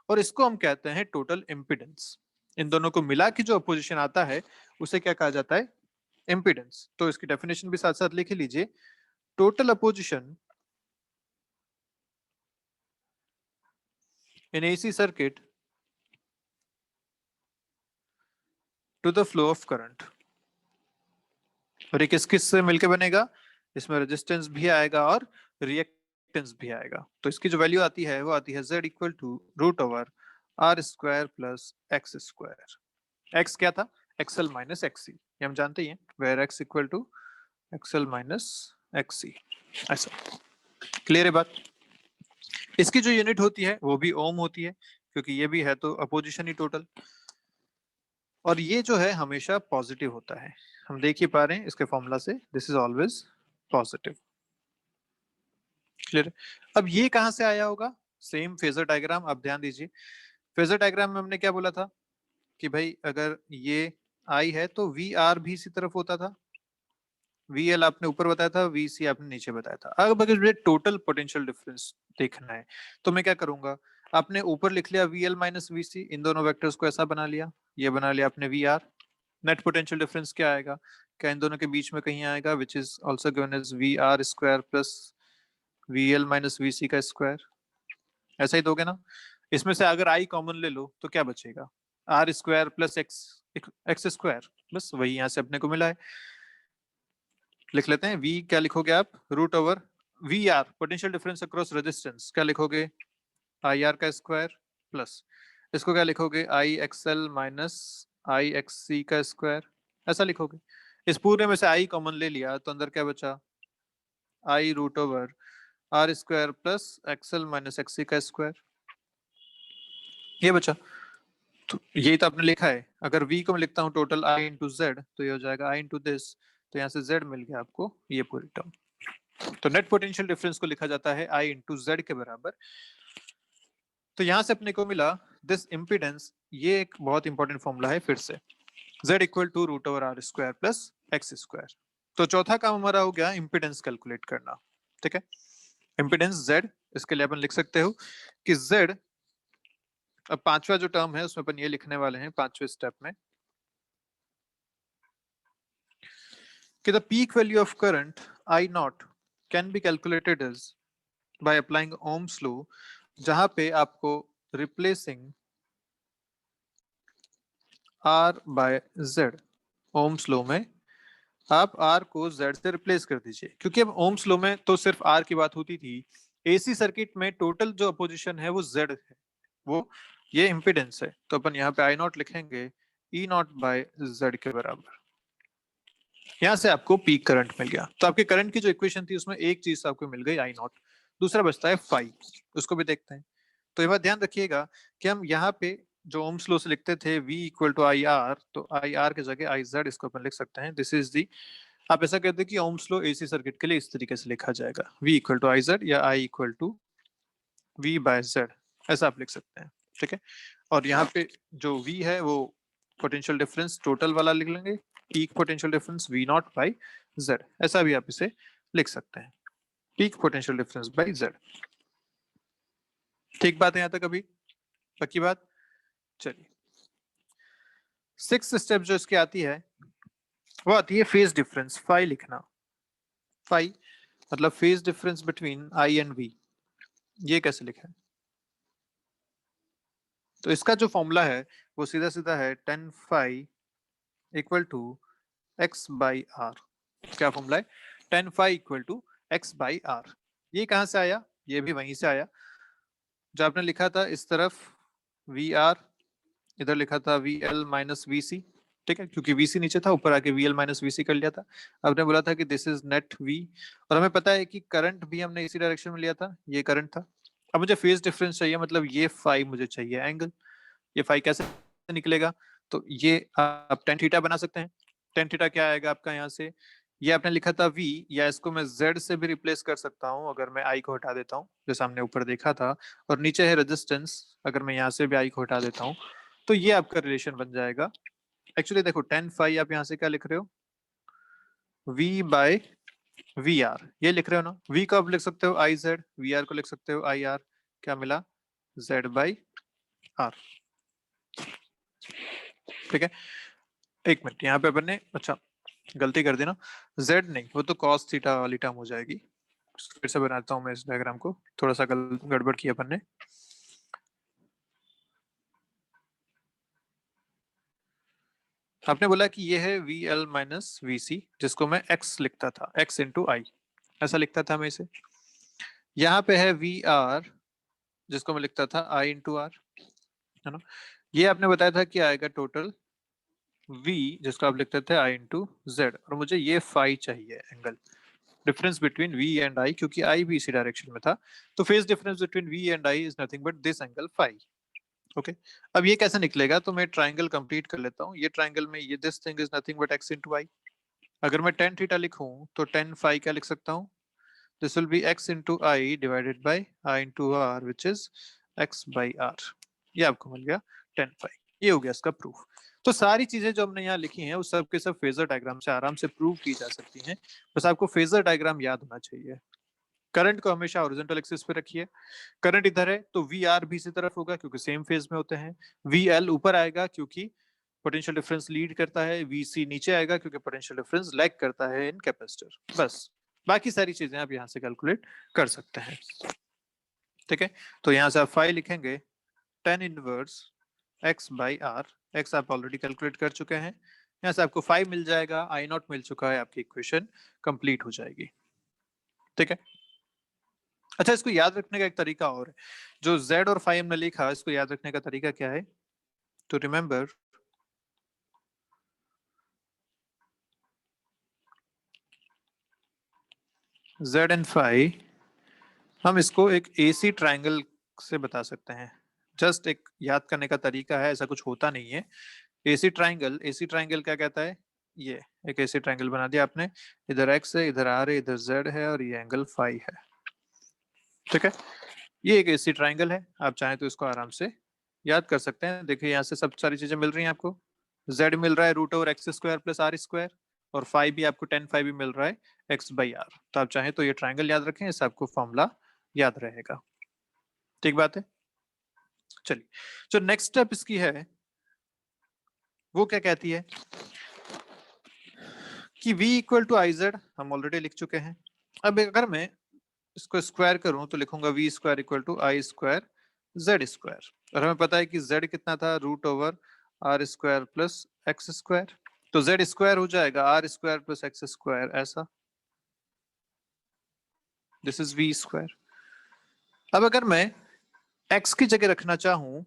और इसको हम कहते हैं टोटल इम्पिडेंस। इन दोनों को मिला के जो अपोजिशन आता है उसे क्या कहा जाता है? इम्पिडेंस। तो इसकी डेफिनेशन भी साथ साथ लिख लीजिए। Total opposition in AC circuit to the flow of current. और ये किस किस से मिलकर बनेगा? इसमें रेजिस्टेंस भी आएगा और रिएक्टेंस भी आएगा। तो इसकी जो वैल्यू आती है वो आती है Z equal to root over R square plus X square. X क्या था? एक्सएल माइनस एक्सी, ये हम जानते ही हैं, where X equal to XL minus XC. ऐसा क्लियर है बात? इसकी जो यूनिट होती है वो भी ओम होती है, क्योंकि ये भी है तो अपोजिशन ही टोटल, और ये जो है हमेशा पॉजिटिव होता है। हम देख ही पा रहे हैं इसके फॉर्मूला से, this is always positive. Clear? अब ये कहां से आया होगा? सेम फेजर डायग्राम, आप ध्यान दीजिए। फेजर डायग्राम में हमने क्या बोला था कि भाई अगर ये आई है तो वी आर भी इसी तरफ होता था, VL आपने ऊपर बताया था, VC आपने नीचे बताया था। अब अगर मुझे टोटल पोटेंशियल डिफरेंस देखना है तो मैं क्या करूंगा? आपने ऊपर लिख लिया VL माइनस VC, इन दोनों वेक्टर्स को ऐसा बना लिया, ये बना लिया आपने VR। नेट पोटेंशियल डिफरेंस क्या आएगा, क्या इन दोनों के बीच में कहीं आएगा, which is also given as VR square plus VL minus VC का स्क्वायर। ऐसा ही दोगे ना। इसमें से अगर I कॉमन ले लो तो क्या बचेगा, R square plus X square, बस वही यहाँ से अपने को मिला है। लिख लेते हैं, V क्या लिखोगे आप, root over VR potential difference across resistance, क्या लिखोगे IR का स्क्वायर प्लस इसको क्या लिखोगे IXL माइनस IXC का स्क्वायर, ऐसा लिखोगे। इस पूरे में से I कॉमन ले लिया तो अंदर क्या बचा, I root over R square plus XL minus XC का स्क्वायर, ये बचा। तो यही तो आपने लिखा है। अगर V को मैं लिखता हूँ टोटल I इंटू Z, तो ये हो जाएगा I इंटू दिस, तो यहाँ से Z मिल गया आपको, ये पूरी टर्म। तो नेट पोटेंशियल डिफरेंस को लिखा जाता है I इंटू Z के बराबर। तो यहां से अपने को मिला दिस इम्पीडेंस, ये एक बहुत इंपॉर्टेंट फॉर्मूला है फिर से, Z equal to root over R square plus X square. तो चौथा काम हमारा हो गया इम्पीडेंस कैलकुलेट करना, ठीक है। इम्पीडेंस Z, इसके लिए अपन लिख सकते हो कि Z, अब पांचवा जो टर्म है उसमें अपन ये लिखने वाले हैं पांचवे स्टेप में कि the peak value of current I naught can be calculated as by applying Ohm's law, जहां पे आपको replacing R by Z, Ohm's law में आप R को Z से रिप्लेस कर दीजिए, क्योंकि अब ओम्स लॉ में तो सिर्फ R की बात होती थी, AC सर्किट में टोटल जो अपोजिशन है वो Z है, वो ये इम्पीडेंस है। तो अपन यहाँ पे I नॉट लिखेंगे E नॉट बाय Z के बराबर। यहाँ से आपको पीक करंट मिल गया। तो आपके करंट की जो इक्वेशन थी उसमें एक चीज आपको मिल गई I नॉट, दूसरा बचता है फाई, उसको भी देखते हैं। तो ये बात ध्यान रखिएगा कि हम यहाँ पे जो ओम्स लॉ से लिखते थे V इक्वल टू IR, तो IR की जगह IZ इसको अपन लिख सकते हैं। दिस इज दी, आप ऐसा कहते हैं कि ओम्स लॉ AC सर्किट के लिए इस तरीके से लिखा जाएगा, V इक्वल टू IZ या I equal to V by Z, ऐसा आप लिख सकते हैं, ठीक है। और यहाँ पे जो V है वो पोटेंशियल डिफरेंस टोटल वाला लिख लेंगे, peak potential difference V not by Z, ऐसा भी आप इसे लिख सकते हैं, peak potential difference by Z। ठीक बात है यहाँ तक, अभी पक्की बात। चलिए सिक्स स्टेप जो इसकी आती है वो आती है फेज डिफरेंस, फाई लिखना। फाई मतलब phase difference between I and V, ये कैसे लिखा है। तो इसका जो फॉर्मूला है वो सीधा सीधा है tan phi equal to X by R. क्या फॉर्मूला है, tan phi equal to X by R. ये कहां से आया, ये भी वहीं से आया, जो आपने लिखा था इस तरफ वी आर, इधर लिखा था वी एल माइनस वी सी, ठीक है, क्योंकि वीसी नीचे था, ऊपर आके वीएल माइनस वीसी कर लिया था। आपने बोला था कि दिस इज नेट वी, और हमें पता है कि करंट भी हमने इसी डायरेक्शन में लिया था, ये करंट था। अब मुझे फेज डिफरेंस चाहिए, मतलब ये फाई मुझे चाहिए एंगल। ये फाई कैसे निकलेगा, तो ये आप टेन थीटा बना सकते हैं। टेन थीटा क्या आएगा आपका यहाँ से, ये आपने लिखा था V, या इसको मैं Z से भी रिप्लेस कर सकता हूँ अगर मैं I को हटा देता हूँ, जैसा हमने ऊपर देखा था। और नीचे है रेजिस्टेंस, अगर मैं यहाँ से भी I को हटा देता हूँ तो ये आपका रिलेशन बन जाएगा। एक्चुअली देखो tan फाई आप यहाँ से क्या लिख रहे हो, V बाय वी आर, ये लिख रहे हो ना। V को आप लिख सकते हो IZ, VR को लिख सकते हो IR, क्या मिला Z बाई आर, ठीक है। एक मिनट, यहाँ पे अपन ने अच्छा गलती कर दी ना, Z नहीं, वो तो cos थीटा वाली टर्म हो जाएगी। फिर से बनाता हूँ मैं इस डायग्राम को, थोड़ा सा गड़बड़ किया अपन ने। आपने बोला कि ये है VL माइनस VC, जिसको मैं X लिखता था, X इंटू I, ऐसा लिखता था मैं इसे। यहाँ पे है VR, जिसको मैं लिखता था I इंटू R, है ना। ये आपने बताया था कि आएगा टोटल V, जिसको आप लिखते थे I इंटू Z, और मुझे ये फाई चाहिए angle, difference between V and I, क्योंकि I भी इसी डायरेक्शन में था। तो phase difference between V and I is nothing but this angle phi, okay. अब ये कैसे निकलेगा, तो मैं ट्राइंगल कंप्लीट कर लेता हूँ। ये ट्राइंगल में ये this thing is nothing but x into I. अगर मैं tan थीटा लिखूं तो tan फाई क्या लिख सकता हूँ, this will be x into I divided by I into R, which is x by R. ये आपको मिल गया tan फाई, ये हो गया इसका प्रूफ। तो सारी चीजें जो हमने यहाँ लिखी हैं वो सब के सब फेजर डायग्राम से आराम से प्रूव की जा सकती हैं, बस आपको फेजर डायग्राम याद होना चाहिए। करंट को हमेशा हॉरिजॉन्टल एक्सिस पे रखिए। करंट इधर है तो वी आर भी इसी तरफ होगा क्योंकि सेम फेज में होते हैं। वी एल ऊपर आएगा क्योंकि पोटेंशियल डिफरेंस लीड करता है। वी सी नीचे आएगा क्योंकि पोटेंशियल डिफरेंस लैग करता है इन कैपेसिटर। बस बाकी सारी चीजें आप यहाँ से कैलकुलेट कर सकते हैं। ठीक है, तो यहाँ से आप फाई लिखेंगे tan inverse x by R. x आप ऑलरेडी कैलकुलेट कर चुके हैं। यहाँ से आपको 5 मिल जाएगा, आई नॉट मिल चुका है, आपकी इक्वेशन कंप्लीट हो जाएगी। ठीक है, अच्छा इसको याद रखने का एक तरीका और है। जो z और phi हमने लिखा, इसको याद रखने का तरीका क्या है? तो रिमेंबर z एंड phi, हम इसको एक AC ट्रायंगल से बता सकते हैं। जस्ट एक याद करने का तरीका है, ऐसा कुछ होता नहीं है। AC ट्रायंगल क्या कहता है? ये एक AC ट्रायंगल बना दिया आपने, इधर x है, इधर r है, इधर z है और ये एंगल phi है। ठीक है, ये एक AC ट्रायंगल है। आप चाहें तो इसको आराम से याद कर सकते हैं। देखिए यहाँ से सब सारी चीजें मिल रही हैं आपको। z मिल रहा है root over X square plus R square, और फाइव भी आपको tan फाइव भी मिल रहा है x बाई आर। तो आप चाहें तो ये ट्रायंगल याद रखें, इससे आपको फॉर्मूला याद रहेगा। ठीक बात है। चलिए, जो नेक्स्ट स्टेप इसकी है वो क्या कहती है कि v equal to I Z, हम ऑलरेडी लिख चुके हैं। अब अगर मैं इसको स्क्वायर करूं तो लिखूंगा v square equal to I square Z square, और हमें पता है कि z कितना था, root over R square plus X square. तो z स्क्वायर हो जाएगा R square plus X square, ऐसा। This is v square. अब अगर मैं x की जगह रखना चाहूं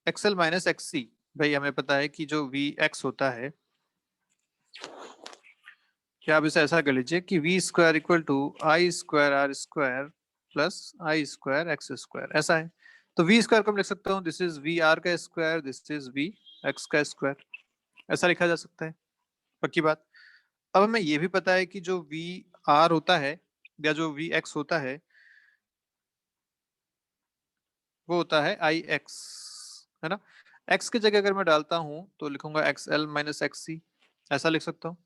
एक्सएल माइनस एक्स सी, भाई हमें पता है कि जो वी एक्स होता है, क्या आप इसे ऐसा कर लीजिए कि V square equal to I square R square plus I square X square, ऐसा है। तो वी स्क्वायर को मैं लिख सकता हूँ दिस इज वी आर का square, this is V X का स्क्वायर, ऐसा लिखा जा सकता है। पक्की बात। अब हमें ये भी पता है कि जो वी आर होता है या जो वी एक्स होता है वो होता है आई एक्स, है ना। एक्स की जगह अगर मैं डालता हूं तो लिखूंगा एक्स एल माइनस एक्स सी, ऐसा लिख सकता हूँ।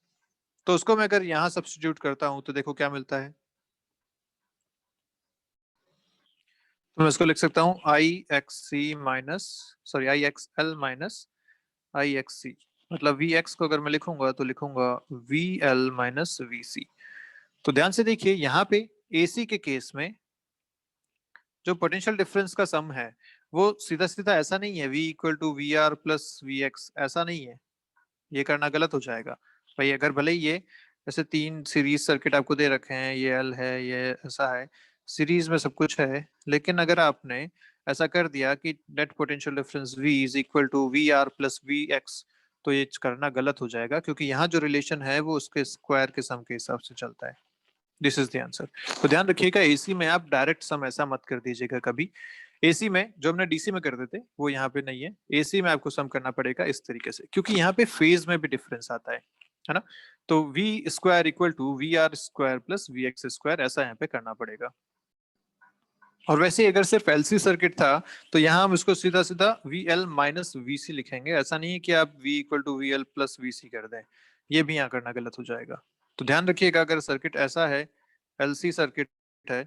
तो उसको मैं अगर यहाँ सब्स्टिट्यूट करता हूँ तो देखो क्या मिलता है। तो मैं इसको लिख सकता हूँ I X C minus, sorry I X L minus I X C. मतलब वी एक्स को अगर मैं लिखूंगा तो लिखूंगा V L minus V C. तो ध्यान से देखिए यहाँ पे AC के केस में जो पोटेंशियल डिफरेंस का सम है वो सीधा सीधा ऐसा नहीं है v equal to V R plus V X, ऐसा नहीं है। ये करना गलत हो जाएगा भाई। अगर भले ही ये ऐसे तीन सीरीज सर्किट आपको दे रखे हैं, ये एल है, ये ऐसा है, सीरीज में सब कुछ है, लेकिन अगर आपने ऐसा कर दिया कि net potential difference v is equal to V R plus V X, तो ये करना गलत हो जाएगा क्योंकि यहाँ जो रिलेशन है वो उसके स्क्वायर के सम के हिसाब से चलता है। This is the answer. तो ध्यान रखिएगा एसी में आप डायरेक्ट सम ऐसा मत कर दीजिएगा कभी। एसी में जो हमने डीसी में करते थे वो यहाँ पे नहीं है। एसी में आपको सम करना पड़ेगा इस तरीके से, क्योंकि यहाँ पे फेज में भी डिफरेंस आता है ना। तो V square equal to V R square plus V X square, ऐसा यहाँ पे करना पड़ेगा। और वैसे अगर सिर्फ एलसी सर्किट था तो यहाँ हम इसको सीधा सीधा V L minus V C लिखेंगे। ऐसा नहीं है कि आप v equal to V L plus V C कर दें, ये भी यहाँ करना गलत हो जाएगा। तो ध्यान रखिएगा अगर सर्किट ऐसा है, एलसी सर्किट है,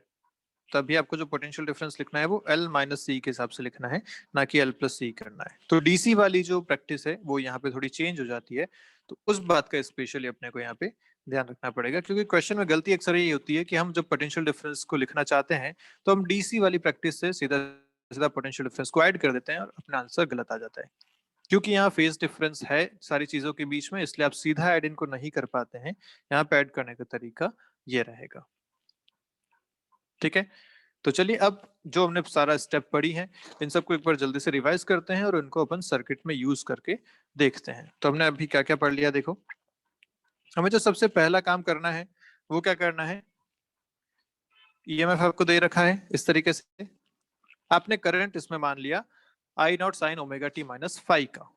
तभी आपको जो पोटेंशियल डिफरेंस लिखना है वो एल माइनस सी के हिसाब से लिखना है, ना कि एल प्लस सी करना है। तो डीसी वाली जो प्रैक्टिस है वो यहाँ पे थोड़ी चेंज हो जाती है। तो उस बात का स्पेशली अपने को यहाँ पे ध्यान रखना पड़ेगा, क्योंकि क्वेश्चन में गलती अक्सर ये होती है कि हम जब पोटेंशियल डिफरेंस को लिखना चाहते हैं तो हम डीसी वाली प्रैक्टिस से सीधा सीधा पोटेंशियल डिफरेंस को ऐड कर देते हैं और अपना आंसर गलत आ जाता है। क्योंकि यहाँ फेज डिफरेंस है सारी चीजों के बीच में, इसलिए आप सीधा ऐड इनको नहीं कर पाते हैं। यहाँ पे ऐड करने का तरीका ये रहेगा। ठीक है, तो चलिए अब जो हमने सारा स्टेप पढ़ी है इन सबको एक बार जल्दी से रिवाइज करते हैं और इनको अपन सर्किट में यूज करके देखते हैं। तो हमने अभी क्या क्या पढ़ लिया देखो। हमें जो सबसे पहला काम करना है वो क्या करना है, ईएमएफ आपको दे रखा है इस तरीके से, आपने करंट इसमें मान लिया I naught sine omega T minus five का।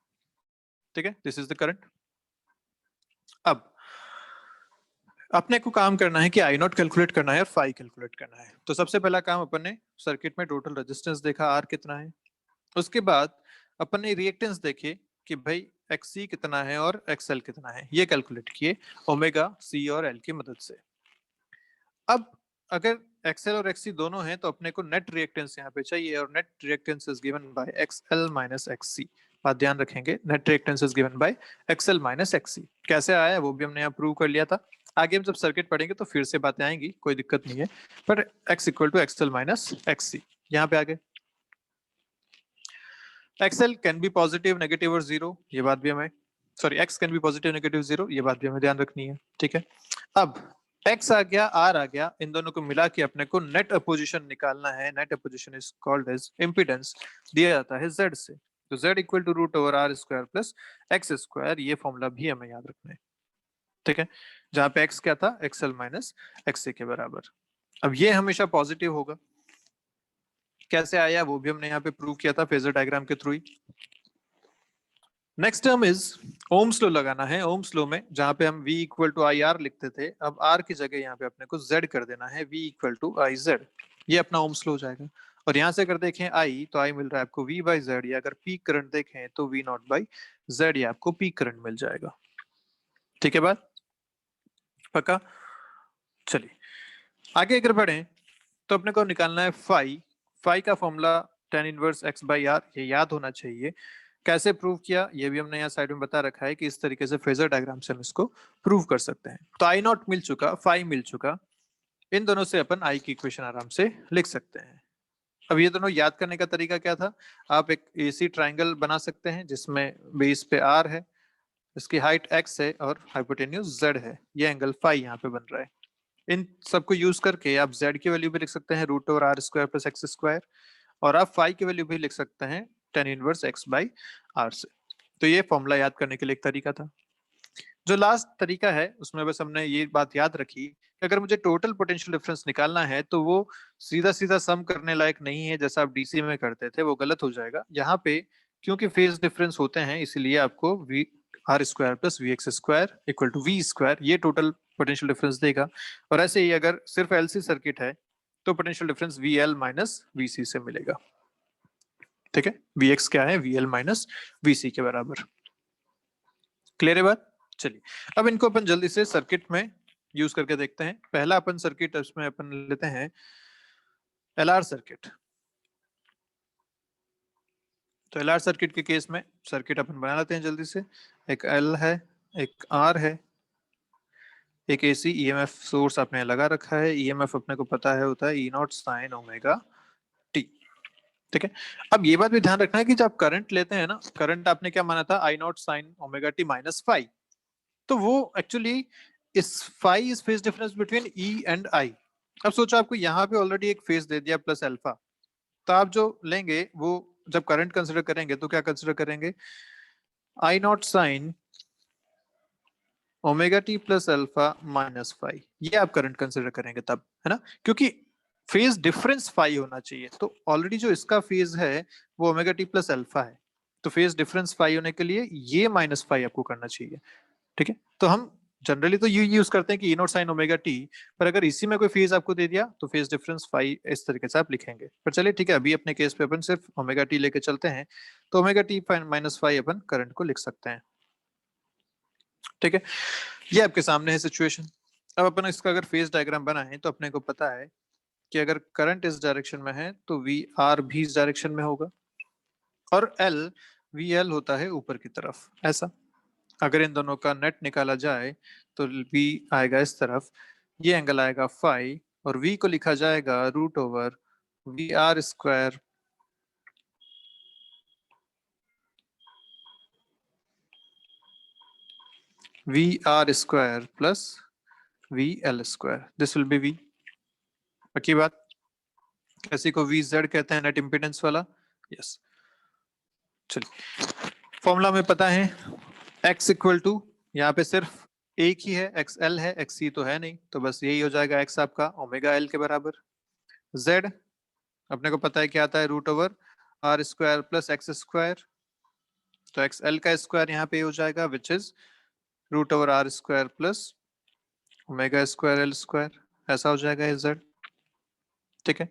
ठीक है, दिस इज द करंट। अब अपने को काम करना है कि आई नॉट कैलकुलेट करना है और फाइव कैलकुलेट करना है। तो सबसे पहला काम अपन ने सर्किट में टोटल रेजिस्टेंस देखा आर कितना है। उसके बाद अपन ने रिएक्टेंस देखे कि भाई एक्स सी कितना है और एक्स एल कितना है, ये कैलकुलेट किए ओमेगा सी और एल की मदद से। अब अगर एक्सएल और एक्ससी दोनों हैं तो अपने को नेट रिएक्टेंस यहाँ पे चाहिए, और net reactance is given by XL minus एक्ससी। बात ध्यान रखेंगे, net reactance is given by XL minus एक्ससी। कैसे आया है वो भी हमने यहाँ प्रूव कर लिया था। आगे हम जब सर्किट पढ़ेंगे तो फिर से बातें आएंगी, कोई दिक्कत नहीं है। पर X equal to XL minus XC यहाँ पे आगे। XL can be positive, negative और जीरो, ये बात भी हमें, sorry X can be positive, negative, zero, ये बात भी हमें ध्यान रखनी है। ठीक है, अब एक्स आ गया, आर आ गया, इन दोनों को मिला के अपने को नेट अपोजिशन निकालना है। Net opposition is called as impedance, दिया जाता है जेड से। तो Z equal to root over R square plus X square, ये फॉर्मूला भी हमें याद रखना है। ठीक है, जहां पे एक्स क्या था, एक्सएल माइनस एक्ससी के बराबर। अब ये हमेशा पॉजिटिव होगा। कैसे आया वो भी हमने यहाँ पे प्रूव किया था फेजर डायग्राम के थ्रू ही। Next term is Ohm's law लगाना है। ओम्स लॉ में जहां पे हम v equal to I R लिखते थे, अब r की जगह यहाँ पे अपने को z कर देना है, v equal to I Z, ये अपना ओम्स लॉ हो जाएगा। और यहाँ से अगर देखें i, तो i मिल रहा है आपको v बाई जेड, या अगर पीक करंट देखें तो v नॉट बाई जेड, या आपको पीक करंट मिल जाएगा। ठीक है बात पक्का। चलिए आगे अगर बढ़े तो अपने को निकालना है फाई। फाई का formula tan inverse x by R, ये याद होना चाहिए। कैसे प्रूव किया ये भी हमने यहाँ साइड में बता रखा है कि इस तरीके से फेजर डायग्राम से हम इसको प्रूव कर सकते हैं। तो आई नॉट मिल चुका, फाई मिल चुका, इन दोनों से अपन आई की इक्वेशन आराम से लिख सकते हैं। अब ये दोनों याद करने का तरीका क्या था, आप एक एसी ट्राइंगल बना सकते हैं जिसमें बेस पे आर है, इसकी हाइट एक्स है और हाइपोटेन्यूज जेड है, ये एंगल फाई यहाँ पे बन रहा है। इन सबको यूज करके आप जेड की वैल्यू भी लिख सकते हैं root over R square plus X square, और आप फाई की वैल्यू भी लिख सकते हैं tan inverse x by R से। तो ये फॉर्मूला याद करने के लिए एक तरीका था। जो लास्ट तरीका है उसमें बस हमने ये बात याद रखी कि अगर मुझे टोटल पोटेंशियल डिफरेंस निकालना है तो वो सीधा सीधा सम करने लायक नहीं है, जैसा आप डीसी में करते थे, वो गलत हो जाएगा। यहाँ पे क्योंकि फेज डिफरेंस होते हैं इसीलिए आपको V R square plus V X square equal to V square, ये टोटल पोटेंशियल डिफरेंस देगा। और ऐसे ही अगर सिर्फ एलसी सर्किट है तो potential difference V L minus V C से मिलेगा। ठीक है, वी एक्स क्या है, V L minus V C के बराबर। क्लियर है बात। चलिए अब इनको अपन जल्दी से सर्किट में यूज करके देखते हैं। पहला अपन सर्किट इसमें अपन लेते हैं एलआर सर्किट। तो एलआर सर्किट के केस में सर्किट अपन बना लेते हैं जल्दी से। एक एल है, एक आर है, एक एसी ईएमएफ सोर्स आपने लगा रखा है। ईएमएफ अपने को पता है होता है ई नॉट साइन ओमेगा टी। ठीक है, अब ये बात भी ध्यान रखना है कि जब करंट लेते हैं ना, करंट आपने क्या माना था, I naught sine omega T minus phi, तो वो एक्चुअली इस phi is phase difference between E and I. अब सोचो आपको यहाँ पे ऑलरेडी एक फेज दे दिया प्लस अल्फा, तो आप जो लेंगे वो जब करंट कंसिडर करेंगे तो क्या कंसिडर करेंगे, I naught sine omega T plus alpha minus phi, ये आप करंट कंसिडर करेंगे तब, है ना, क्योंकि फेज डिफरेंस फाई होना चाहिए। तो ऑलरेडी जो इसका फेज है वो ओमेगा टी प्लस अल्फा है, तो फेज डिफरेंस फाई होने के लिए ये माइनस फाई आपको करना चाहिए। ठीक है, तो हम जनरली तो ये यूज करते हैं कि ई नॉट साइन ओमेगा टी, पर अगर इसी में कोई फेज आपको दे दिया तो फेज डिफरेंस फाई इस तरीके से आप लिखेंगे। पर चलिए ठीक है, अभी अपने केस पे अपन सिर्फ ओमेगा टी लेके चलते हैं, तो ओमेगा टी माइनस फाई अपन करंट को लिख सकते हैं। ठीक है, ये आपके सामने है सिचुएशन। अब अपन इसका अगर फेज डायग्राम बनाएं तो अपने को पता है कि अगर करंट इस डायरेक्शन में है तो वी आर भी इस डायरेक्शन में होगा, और एल वी एल होता है ऊपर की तरफ ऐसा। अगर इन दोनों का नेट निकाला जाए तो v आएगा इस तरफ, ये एंगल आएगा फाई, और v को लिखा जाएगा root over V R square plus V L square, this will be v। पक्की बात, किसी को वी जेड कहते हैं नेट इम्पीडेंस वाला, यस। चलिए फॉर्मूला में पता है x इक्वल टू, यहाँ पे सिर्फ एक ही है, एक्स एल है, एक्स सी तो है नहीं, तो बस यही हो जाएगा x आपका ओमेगा एल के बराबर। z अपने को पता है क्या आता है, root over R square plus X square, तो एक्स एल का स्क्वायर यहाँ पे हो जाएगा which is root over R square plus omega square L square, ऐसा हो जाएगा z। ठीक है,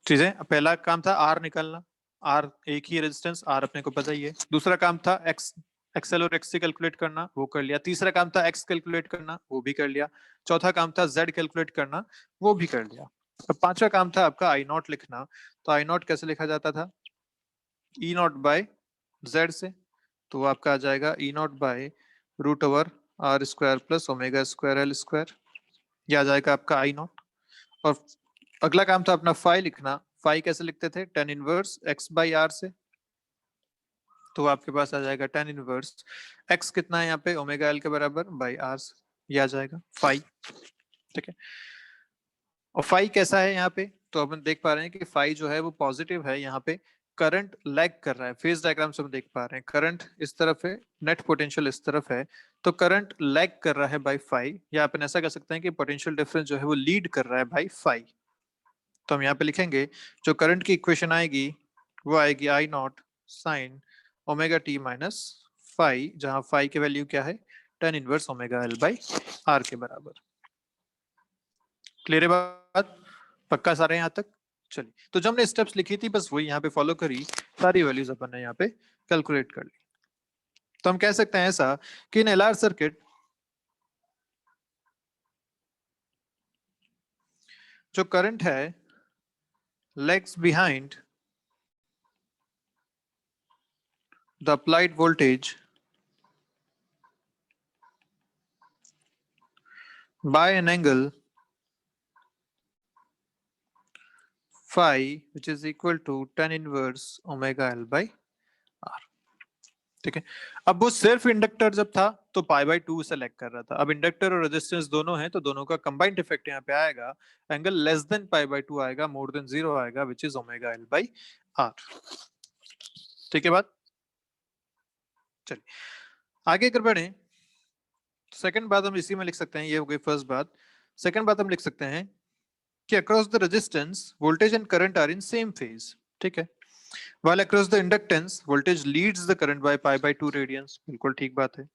चीजें, पहला काम था आर निकालना, आर एक ही रेजिस्टेंस आर अपने को पता ही है। दूसरा काम था एक्स एक्सएल और एक्ससी कैलकुलेट करना, वो कर लिया। तीसरा काम था एक्स कैलकुलेट करना, वो भी कर लिया। चौथा काम था जेड कैलकुलेट करना, वो भी कर लिया। अब पांचवा काम था आपका आई नॉट लिखना। तो आई नॉट कैसे लिखा जाता था? ई नॉट बाय जेड से, तो वो आपका आ जाएगा E naught by root over R square plus omega square L square, ये आ जाएगा आपका आई नॉट। और अगला काम था अपना फाई लिखना। फाई कैसे लिखते थे? Tan inverse X by R से, तो आपके पास आ जाएगा टेन इनवर्स एक्स कितना है यहाँ पे, ओमेगा एल के बराबर बाई आर, ये आ जाएगा फाई। ठीक है, और फाई कैसा है यहाँ पे? तो अपन देख पा रहे हैं कि फाई जो है वो पॉजिटिव है। यहाँ पे करंट लैग कर रहा है, फेज डायग्राम से हम देख पा रहे हैं करंट इस तरफ है, नेट पोटेंशियल इस तरफ है, तो करंट लैग कर रहा है बाई फाई, या अपन ऐसा कर सकते हैं कि पोटेंशियल डिफरेंस जो है वो लीड कर रहा है बाई फाई। तो हम यहाँ पे लिखेंगे जो करंट की इक्वेशन आएगी वो आएगी I naught sine omega T minus phi, जहां फाई की वैल्यू क्या है? Tan inverse omega L by R के बराबर। क्लियर है बात? पक्का सारे यहाँ तक? चलिए, तो जो हमने स्टेप्स लिखी थी बस वही यहाँ पे फॉलो करी, सारी वैल्यूज अपन ने यहाँ पे कैलकुलेट कर ली। तो हम कह सकते हैं ऐसा कि इन एलआर सर्किट जो करंट है lags behind the applied voltage by an angle phi which is equal to tan inverse omega L by R। ठीक है, अब वो सिर्फ इंडक्टर जब था तो पाई बाई टू से लैग कर रहा था। अब इंडक्टर और रेजिस्टेंस दोनों हैं तो दोनों का कंबाइंड इफेक्ट यहाँ पे आएगा, angle less than pi by two आएगा, मोर देन जीरो आएगा, which is omega L by R. ठीक है बात? चलिए आगे अगर बढ़े, सेकंड बात हम इसी में लिख सकते हैं, ये हो गई फर्स्ट बात। सेकंड बात हम लिख सकते हैं कि across the resistance voltage and current are in same phase. ठीक है, while across the inductance voltage leads the current by pi by 2 radians, बिल्कुल ठीक बात है।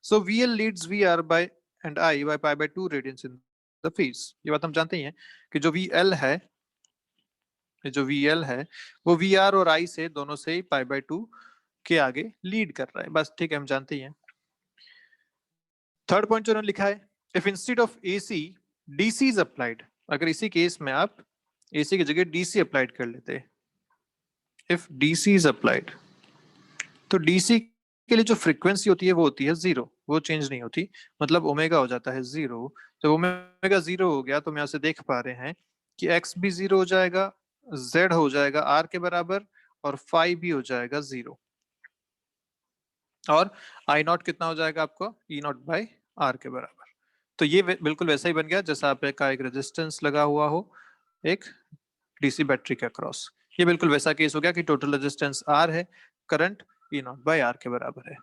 so VL leads VR by and I by pi by 2 radians in the phase, ये बात हम जानते ही हैं कि जो VL है, ये जो VL है वो VR और I से दोनों से ही pi by 2 के आगे लीड कर रहा है, बस ठीक है, हम जानते ही हैं। थर्ड पॉइंट जो उन्होंने लिखा है, if instead of AC DC is applied, अगर इसी केस में आप AC की जगह DC अप्लाइड कर लेते, इफ DC इज अप्लाइड, तो DC के लिए जो फ्रीक्वेंसी होती है वो होती है जीरो, वो चेंज नहीं होती, मतलब ओमेगा हो जाता है जीरो। जब ओमेगा जीरो हो गया तो हम यहाँ से देख पा रहे हैं कि एक्स भी जीरो हो जाएगा, जेड हो जाएगा आर के बराबर, और फाई भी हो जाएगा जीरो, और आई नॉट कितना हो जाएगा आपको? ई नॉट बाई आर के बराबर। तो ये बिल्कुल वैसा ही बन गया जैसा आपका एक रेजिस्टेंस लगा हुआ हो एक डीसी बैटरी के अक्रॉस, ये बिल्कुल वैसा केस हो गया कि टोटल रेजिस्टेंस आर है, current E naught by R के बराबर है।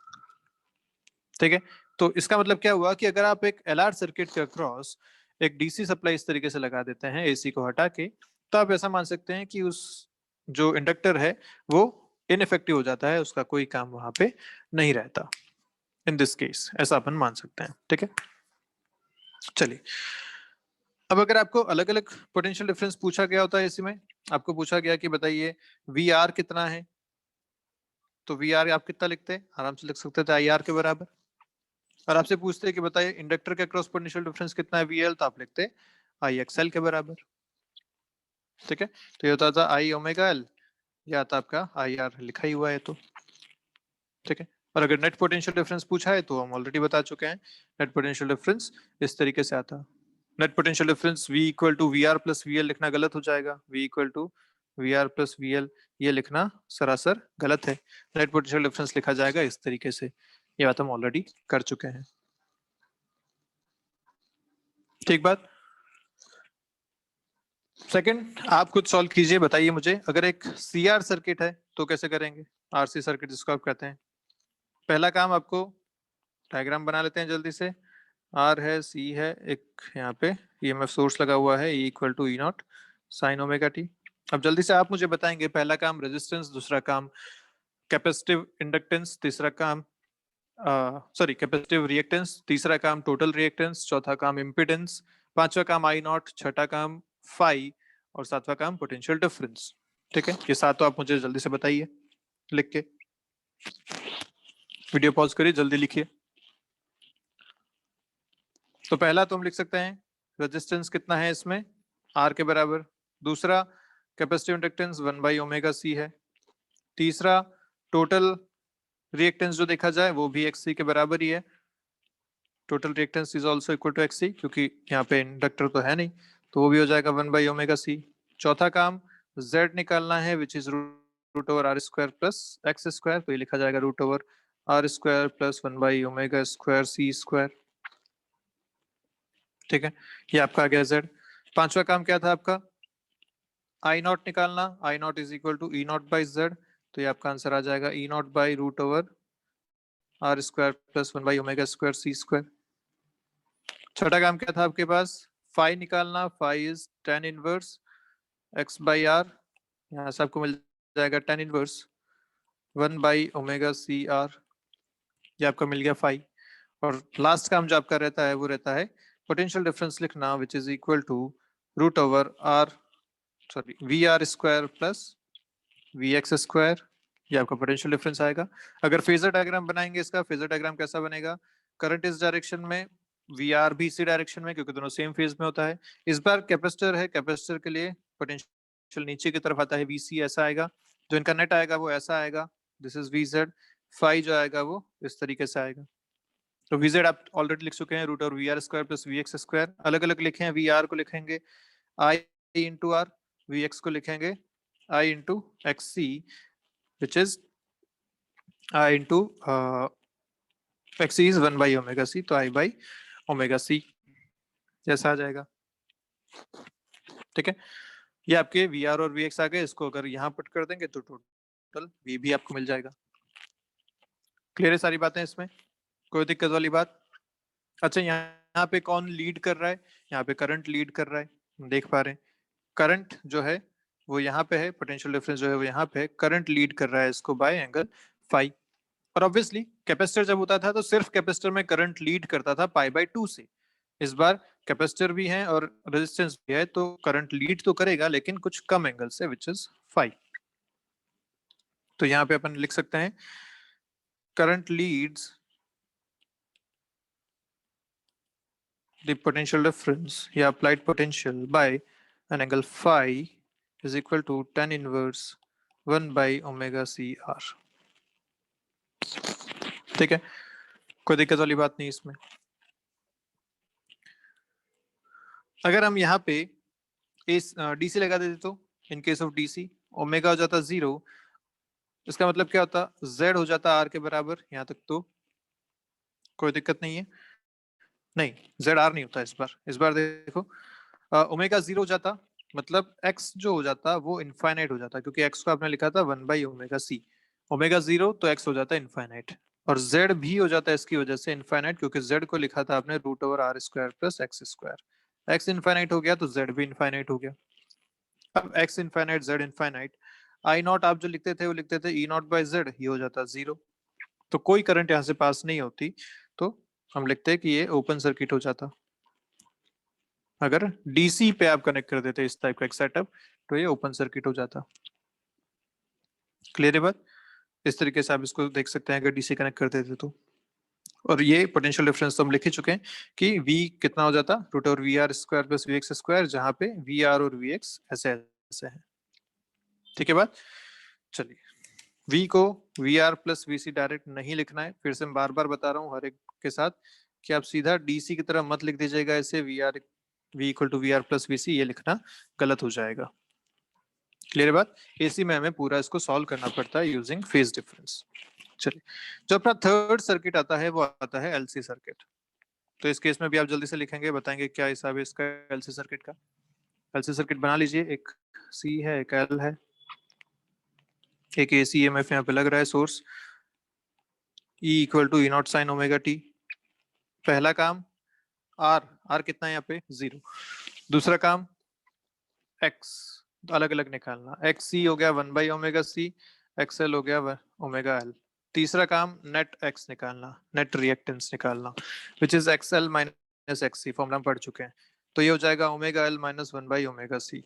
ठीक है, तो इसका मतलब क्या हुआ कि अगर आप एक एलआर सर्किट के अक्रॉस एक डीसी सप्लाई इस तरीके से लगा देते हैं एसी को हटा के, तो आप ऐसा मान सकते हैं कि उस जो इंडक्टर है वो इनइफेक्टिव हो जाता है, उसका कोई काम वहां पे नहीं रहता। इन दिस केस ऐसा अपन मान सकते हैं। ठीक है, चलिए अब अगर आपको अलग अलग पोटेंशियल डिफरेंस पूछा गया होता है एसी में, आपको पूछा गया कि बताइए वी आर कितना है, तो वी आर आप कितना लिखते हैं? आराम से लिख सकते थे आई आर के बराबर। और आपसे पूछते हैं कि बताइए इंडक्टर के क्रॉस पोटेंशियल डिफरेंस कितना है वीएल, तो आप लिखते आई एक्सएल के बराबर। ठीक है, तो ये होता था आई ओमेगा एल, या आता आपका आई आर, लिखा ही हुआ है तो। ठीक है, और अगर नेट पोटेंशियल डिफरेंस पूछा है तो हम ऑलरेडी बता चुके हैं, नेट पोटेंशियल डिफरेंस इस तरीके से आता। Net potential difference V equal to V R plus V L लिखना गलत हो जाएगा, V equal to V R plus V L ये लिखना सरासर गलत है, नेट पोटेंशियल डिफरेंस लिखा जाएगा इस तरीके से, ये बात हम ऑलरेडी कर चुके हैं। ठीक बात? सेकंड आप खुद सॉल्व कीजिए, बताइए मुझे, अगर एक सीआर सर्किट है तो कैसे करेंगे? आरसी सर्किट जिसको आप कहते हैं। पहला काम आपको डायग्राम बना लेते हैं जल्दी से। आर है, सी है, एक यहाँ पे ईएमएफ सोर्स लगा हुआ है, E equal to E naught sine omega T. अब जल्दी से आप मुझे बताएंगे, पहला काम रेजिस्टेंस, दूसरा काम कैपेसिटिव इंडक्टेंस, तीसरा काम सॉरी कैपेसिटिव रिएक्टेंस, तीसरा काम टोटल रिएक्टेंस, चौथा काम इम्पिडेंस, पांचवा काम आई नॉट, छठा काम फाई, और सातवां काम पोटेंशियल डिफरेंस। ठीक है, ये सातों आप मुझे जल्दी से बताइए लिख के। वीडियो पॉज करिए, जल्दी लिखिए। तो पहला तो हम लिख सकते हैं रेजिस्टेंस कितना है इसमें, आर के बराबर। दूसरा कैपेसिटिव इंडक्टेंस 1/ωc है। तीसरा टोटल रिएक्टेंस जो देखा जाए वो भी XC के बराबर ही है। Total reactance is also equal to XC, क्योंकि यहाँ पे इंडक्टर तो है नहीं, तो वो भी हो जाएगा 1/ωc। चौथा काम Z निकालना है, which is root over R square plus X square, तो ये लिखा जाएगा root over R square plus 1/ω² C square. ठीक है, ये आपका आ गया Z। पांचवा काम क्या था आपका, आई नॉट निकालना, I naught is equal to E naught by Z, तो ये आपका आंसर आ जाएगा E naught by root over R square plus 1/ω² C square. छठा काम क्या था आपके पास, फाई निकालना, phi is tan inverse x by R, यहाँ से आपको मिल जाएगा tan इनवर्स 1/ωc_r, ये आपका मिल गया फाई। और लास्ट काम जो आपका रहता है वो रहता है पोटेंशियल डिफरेंस लिखना, which is equal to root over R sorry V R square plus V X square, ये आपका पोटेंशियल डिफरेंस आएगा। अगर फेजर डायग्राम बनाएंगे इसका, फेजर डायग्राम कैसा बनेगा, करंट इस डायरेक्शन में, वी आर भी इसी डायरेक्शन में, क्योंकि दोनों सेम फेज में होता है। इस बार कैपेसिटर है, कैपेसिटर के लिए पोटेंशियल नीचे की तरफ आता है, वीसी ऐसा आएगा, जो इनका नेट आएगा वो ऐसा आएगा, this is V Z. Phi जो आएगा वो इस तरीके से आएगा। तो वी जेड आप ऑलरेडी लिख चुके हैं, रूट और V R square plus V X square, अलग अलग लिखे हैं, वी आर को लिखेंगे I into R, V X को लिखेंगे I into X C, which is I into XC is 1/ωc, तो I by ओमेगा सी जैसा आ जाएगा। ठीक है, ये आपके VR और VX आ गए, इसको अगर यहाँ पुट कर देंगे तो टोटल V भी आपको मिल जाएगा। क्लियर है सारी बातें इसमें, कोई दिक्कत वाली बात? अच्छा, यहाँ पे कौन लीड कर रहा है, यहाँ पे करंट लीड कर रहा है, देख पा रहे हैं करंट जो है वो यहाँ पे है, पोटेंशियल डिफरेंस जो है वो यहाँ पे, करंट लीड कर रहा है इसको बाय एंगल फाई। और ऑब्वियसली कैपेसिटर जब होता था तो सिर्फ कैपेसिटर में करंट लीड करता था π/2 से। इस बार कैपेसिटर भी है और रेजिस्टेंस भी है, तो करंट लीड तो करेगा लेकिन कुछ कम एंगल से, विच इज फाई। तो यहाँ पे अपन लिख सकते हैं current Leeds the potential difference या applied potential by an angle phi is equal to tan inverse 1/ωc_r। ठीक है, कोई दिक्कत वाली बात नहीं इसमें। अगर हम यहाँ पे डीसी लगा देते तो इन केस ऑफ डीसी ओमेगा हो जाता 0, इसका मतलब क्या होता, जेड हो जाता आर के बराबर, यहाँ तक तो कोई दिक्कत नहीं है। नहीं, जेड आर नहीं होता इस बार देखो ओमेगा 0 हो जाता, मतलब एक्स जो हो जाता वो इनफाइनाइट हो जाता, क्योंकि एक्स को आपने लिखा था 1/ωc, ओमेगा 0 तो एक्स हो जाता इनफाइनाइट, और जेड भी हो जाता है इसकी वजह से इनफाइनाइट, क्योंकि जेड को लिखा था आपने root over R square plus X square. X infinite हो गया तो जेड भी इनफाइनाइट हो गया। अब X infinite Z infinite, I naught आप जो लिखते थे वो लिखते थे ई नॉट बाई जेड, ये हो जाता 0, तो कोई करंट यहाँ से पास नहीं होती, तो हम लिखते हैं कि ये ओपन सर्किट हो जाता। अगर डीसी पे आप कनेक्ट कर देते इस टाइप का एक सेटअप, तो ये ओपन सर्किट हो जाता। क्लियर है बात? इस तरीके से आप इसको देख सकते हैं अगर डीसी कनेक्ट कर देते तो। और ये पोटेंशियल डिफरेंस तो हम लिख ही चुके हैं कि V कितना हो जाता, root over V R square plus V X square, जहां पे वी आर और वी एक्स ऐसे ऐसे है। ठीक है बात? चलिए, V को V R plus V C direct नहीं लिखना है, फिर से मैं बार बार बता रहा हूँ हर एक के साथ कि आप सीधा डीसी की तरह मत लिख दीजिएगा ऐसे, V equal to V R plus V C, ये लिखना गलत हो जाएगा। क्लियर है बात? एसी में हमें पूरा इसको सॉल्व करना पड़ता है यूजिंग फेज डिफरेंस। चलिए, जो अपना थर्ड सर्किट आता है वो आता है एलसी सर्किट। तो इस केस में भी आप जल्दी से लिखेंगे, बताएंगे क्या हिसाब है इसका एलसी सर्किट का। एलसी सर्किट बना लीजिए, एक सी है एक एल है, एक एसी ईएमएफ यहाँ पे लग रहा है source, E equal to E naught sine omega T. पहला काम आर कितना है यहाँ पे 0। दूसरा काम एक्स अलग अलग निकालना, एक्स सी हो गया 1/ωc, एक्सएल हो गया ओमेगा एल। तीसरा काम नेट एक्स निकालना, नेट रिएक्टेंस निकालना, which is XL minus X C, formula पढ़ चुके हैं, तो ये हो जाएगा ओमेगा एल माइनस 1/ωc।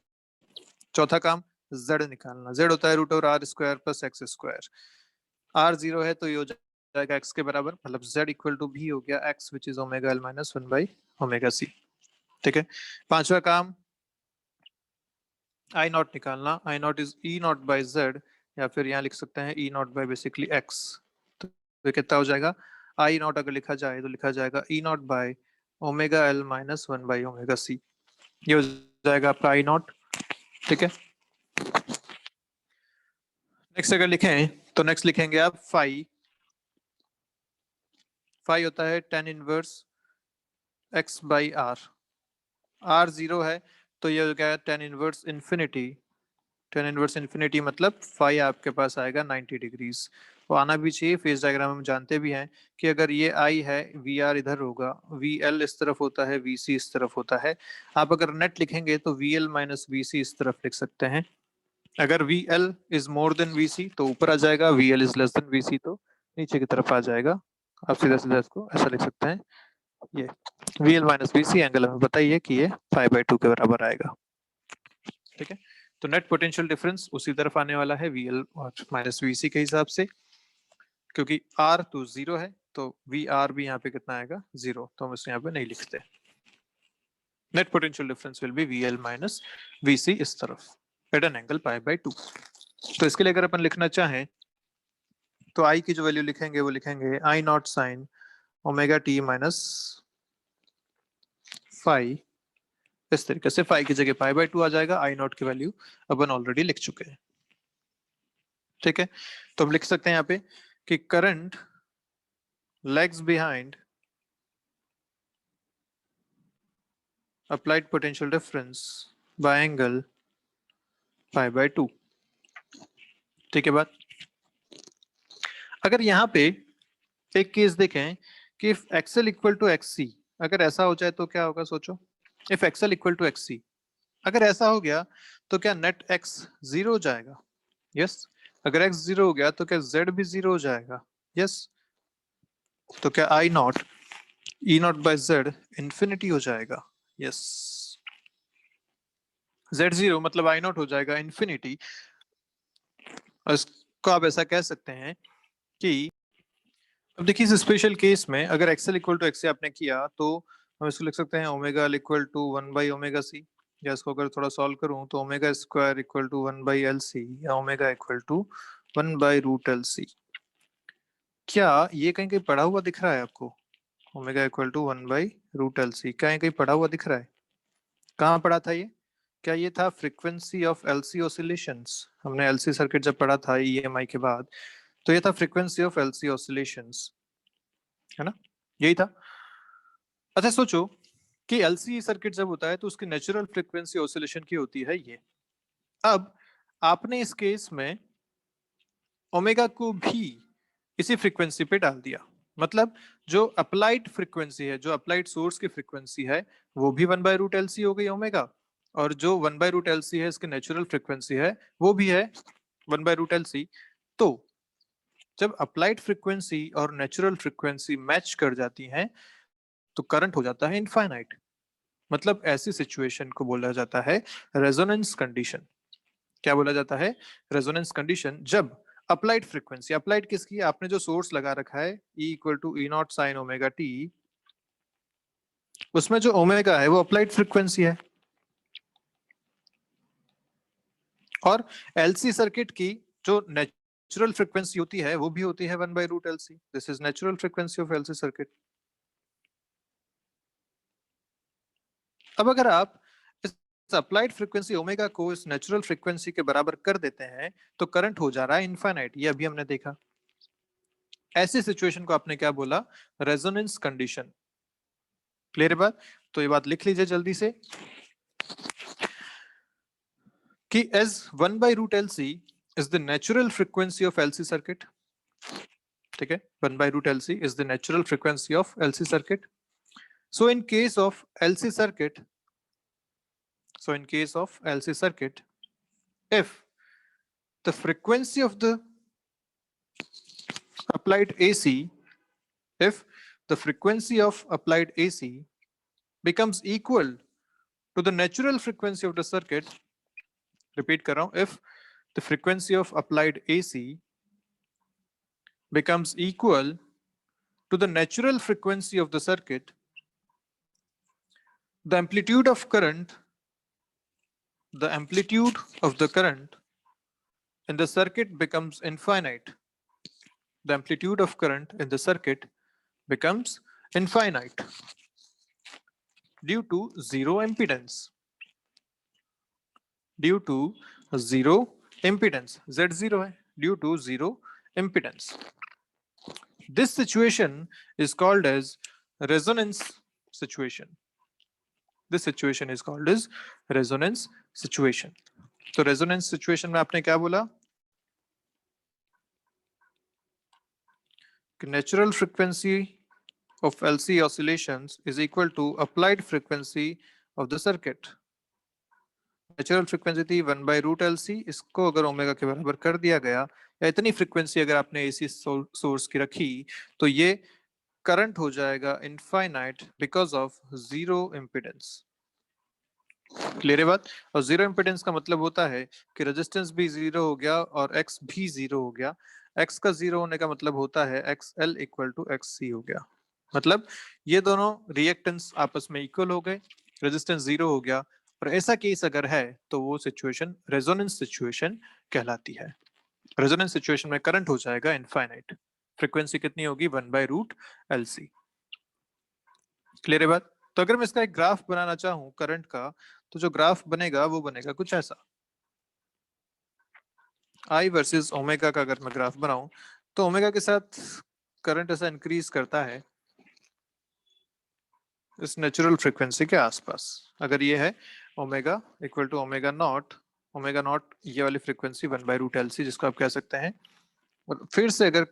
चौथा काम जेड निकालना, जेड होता है root over R square plus X square, R 0 है तो ये हो जाएगा x के बराबर, मतलब z इक्वल टू भी हो गया x which is omega l minus 1 by omega c। ठीक है, पांचवा काम आई नॉट निकालना। I naught is E naught by Z, या फिर यहाँ लिख सकते हैं E naught by basically X. तो ये कितना हो जाएगा, आई नॉट अगर लिखा जाए तो लिखा जाएगा E naught by omega L minus 1 by omega C. ये हो जाएगा आपका आई नॉट। ठीक है, नेक्स्ट अगर लिखें तो नेक्स्ट लिखेंगे आप फाई। फाई होता है tan inverse X by R. R zero है तो ये हो गया tan inverse infinity. Tan inverse infinity मतलब फाई आपके पास आएगा 90 डिग्रीज। वो आना भी चाहिए, फेज डायग्राम हम जानते भी हैं कि अगर ये आई है, वी आर इधर होगा, वी एल इस तरफ होता है, वी सी इस तरफ होता है। आप अगर नेट लिखेंगे तो V L minus V C इस तरफ लिख सकते हैं। अगर V L is more than V C तो ऊपर आ जाएगा, V L is less than V C तो नीचे की तरफ आ जाएगा। आप सीधा सीधा इसको ऐसा लिख सकते हैं, ये V L minus V C angle हमें बताइए कि ये 5/2 के बराबर आएगा। ठीक है, तो नेट पोटेंशियल डिफरेंस उसी तरफ आने वाला है, V L minus V C के हिसाब से, क्योंकि आर तो जीरो है तो वी आर भी यहाँ पे कितना आएगा, जीरो, तो हम इसे यहाँ पे नहीं लिखते। Net potential difference will be V L minus V C इस तरफ एट एन एंगल π/2। तो इसके लिए अगर अपन लिखना चाहें तो आई की जो वैल्यू लिखेंगे वो लिखेंगे I naught sine omega T minus phi. इस तरीके से फाई की जगह π/2 आ जाएगा, आई नॉट की वैल्यू अपन ऑलरेडी लिख चुके हैं। ठीक है, तो हम लिख सकते हैं यहाँ पे कि current lags behind applied potential difference by angle π/2। ठीक है बात। अगर यहाँ पे एक केस देखें कि if XL equal to XC, अगर ऐसा हो जाए तो क्या होगा, सोचो। If XL equal to XC, अगर ऐसा हो गया तो क्या नेट एक्स जीरो हो जाएगा? यस। अगर एक्स जीरो हो गया तो क्या जेड भी जीरो हो जाएगा? यस। तो क्या I naught E naught by Z infinity हो जाएगा? यस। जेड जीरो मतलब आई नॉट हो जाएगा इंफिनिटी। और इसको आप ऐसा कह सकते हैं कि अब देखिए इस स्पेशल केस में अगर एक्सएल इक्वल टू एक्स आपने किया तो हम इसको लिख सकते हैं omega equal to 1 by omega C, या इसको अगर थोड़ा सॉल्व करूं तो omega square equal to 1 by L C, या omega equal to 1 by root L C. क्या ये कहीं कहीं पढ़ा हुआ दिख रहा है आपको? Omega equal to 1 by root L C कहीं कहीं पढ़ा हुआ दिख रहा है? कहाँ पढ़ा था ये? क्या ये था फ्रीक्वेंसी ऑफ एलसी ऑसिलेशंस? हमने एलसी सर्किट जब पढ़ा था ईएमआई के बाद, तो ये था फ्रीक्वेंसी ऑफ एलसी ऑसिलेशंस, है ना? यही था। अच्छा सोचो कि एलसी सर्किट जब होता है तो उसकी नेचुरल फ्रीक्वेंसी ऑसिलेशन की होती है ये। अब आपने इस केस में ओमेगा को भी इसी फ्रीक्वेंसी पे डाल दिया, मतलब जो अप्लाइड फ्रीक्वेंसी है, जो अप्लाइड सोर्स की फ्रीक्वेंसी है, वो भी 1 बाय रूट एल सी हो गई ओमेगा, और जो 1 बाय रूट एल सी है इसकी नेचुरल फ्रीक्वेंसी है वो भी है 1 बाय रूट एल सी। तो जब अप्लाइड फ्रीक्वेंसी और नेचुरल फ्रीक्वेंसी मैच कर जाती हैं तो करंट हो जाता है इनफाइनाइट। मतलब ऐसी सिचुएशन को बोला जाता है रेजोनेंस कंडीशन। क्या बोला जाता है? Resonance condition. जब अप्लाइड फ्रीक्वेंसी, अप्लाइड किसकी? आपने जो सोर्स लगा रखा है E equal to E naught sine omega t, उसमें जो ओमेगा है वो अप्लाइड फ्रीक्वेंसी है, और एलसी सर्किट की जो नेचुरल फ्रीक्वेंसी होती है वो भी होती है 1 by root L C. This is natural frequency of LC circuit. अब अगर आप इस अप्लाइड फ्रीक्वेंसी ओमेगा को इस नेचुरल फ्रीक्वेंसी के बराबर कर देते हैं तो करंट हो जा रहा है इनफाइनाइट। ये अभी हमने देखा। ऐसी सिचुएशन को आपने क्या बोला? Resonance condition. क्लियर है बात? तो ये बात लिख लीजिए जल्दी से कि as 1 by root L C is the natural frequency of LC circuit. ठीक है, 1 by root L C is the natural frequency of LC circuit. So in case of LC circuit, so in case of LC circuit, if the frequency of the applied AC, if the frequency of applied AC becomes equal to the natural frequency of the circuit, repeat कर रहा हूं, if the frequency of applied AC becomes equal to the natural frequency of the circuit, the amplitude of the current in the circuit becomes infinite. The amplitude of current in the circuit becomes infinite due to zero impedance. Due to zero impedance, Z0 है, due to zero impedance. This situation is called as resonance situation. This situation is called as resonance situation. तो resonance situation में आपने क्या बोला कि natural frequency of LC oscillations is equal to applied frequency of the circuit. Natural frequency थी 1/√LC, इसको अगर ओमेगा के बराबर कर दिया गया या इतनी फ्रीक्वेंसी अगर आपने एसी सोर्स की रखी तो ये करंट हो जाएगा infinite because of zero impedance. Clear है बात? और जीरो इम्पिडेंस का मतलब होता है कि रेजिस्टेंस भी जीरो हो गया और एक्स भी जीरो हो गया। एक्स का जीरो होने का मतलब होता है XL इक्वल टू XC हो गया, मतलब ये दोनों रिएक्टेंस आपस में इक्वल हो गए, रेजिस्टेंस जीरो हो गया। और ऐसा केस अगर है तो वो सिचुएशन रेजोनेंस सिचुएशन कहलाती है। रेजोनेंस सिचुएशन में करंट हो जाएगा इनफाइनाइट, फ्रीक्वेंसी कितनी होगी 1/√LC। क्लियर है बात? तो अगर मैं इसका एक ग्राफ बनाना चाहूं करंट का, तो जो ग्राफ बनेगा वो बनेगा कुछ ऐसा। I वर्सेस ओमेगा का अगर मैं ग्राफ बनाऊं तो ओमेगा के साथ करंट ऐसा इंक्रीज करता है इस नेचुरल फ्रीक्वेंसी के आसपास। अगर ये है omega equal to omega naught ये वाली फ्रीक्वेंसी 1/√LC जिसको आप कह सकते हैं, और फिर से अगर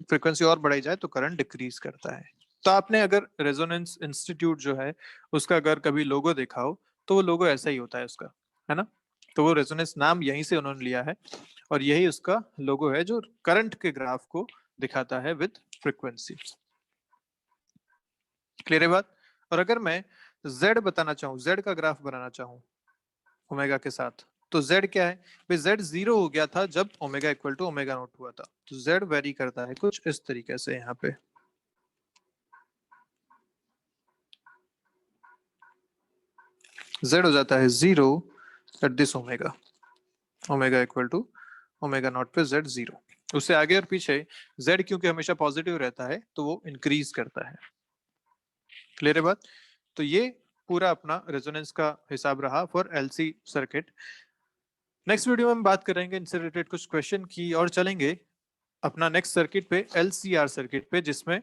फ्रीक्वेंसी और बढ़ाई जाए तो करंट डिक्रीज करता है। तो आपने अगर रेजोनेंस इंस्टीट्यूट जो है उसका अगर कभी लोगो देखा हो तो वो लोगो ऐसा ही होता है उसका, है ना? तो वो रेजोनेंस नाम यहीं से उन्होंने लिया है और यही उसका लोगो है जो करंट के ग्राफ को दिखाता है विद फ्रीक्वेंसी। क्लियर है बात? और अगर मैं Z बताना चाहूँ, Z का ग्राफ बनाना चाहूँ ओमेगा के साथ, तो Z क्या है भाई? Z जीरो हो गया था जब omega equal to omega naught हुआ था, तो Z वेरी करता है कुछ इस तरीके से। यहाँ पे Z हो जाता है zero at this omega, omega equal to omega naught पे Z जीरो। उससे आगे और पीछे Z क्योंकि हमेशा पॉजिटिव रहता है तो वो इंक्रीज करता है। क्लियर है बात? तो ये पूरा अपना रेजोनेंस का हिसाब रहा for LC circuit. Next video में हम बात करेंगे इनसे रिलेटेड कुछ क्वेश्चन की और चलेंगे अपना नेक्स्ट सर्किट पे, LCR सर्किट पे, जिसमें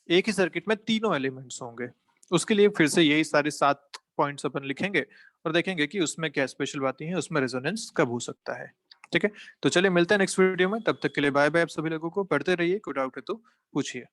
एक ही सर्किट में तीनों एलिमेंट्स होंगे। उसके लिए फिर से यही सारे 7 पॉइंट्स अपन लिखेंगे और देखेंगे कि उसमें क्या स्पेशल बातें हैं, उसमें रेजोनेंस कब हो सकता है। ठीक है, तो चलिए मिलते हैं नेक्स्ट वीडियो में। तब तक के लिए बाय बाय आप सभी लोगों को। पढ़ते रहिए, कोई डाउट है तो पूछिए।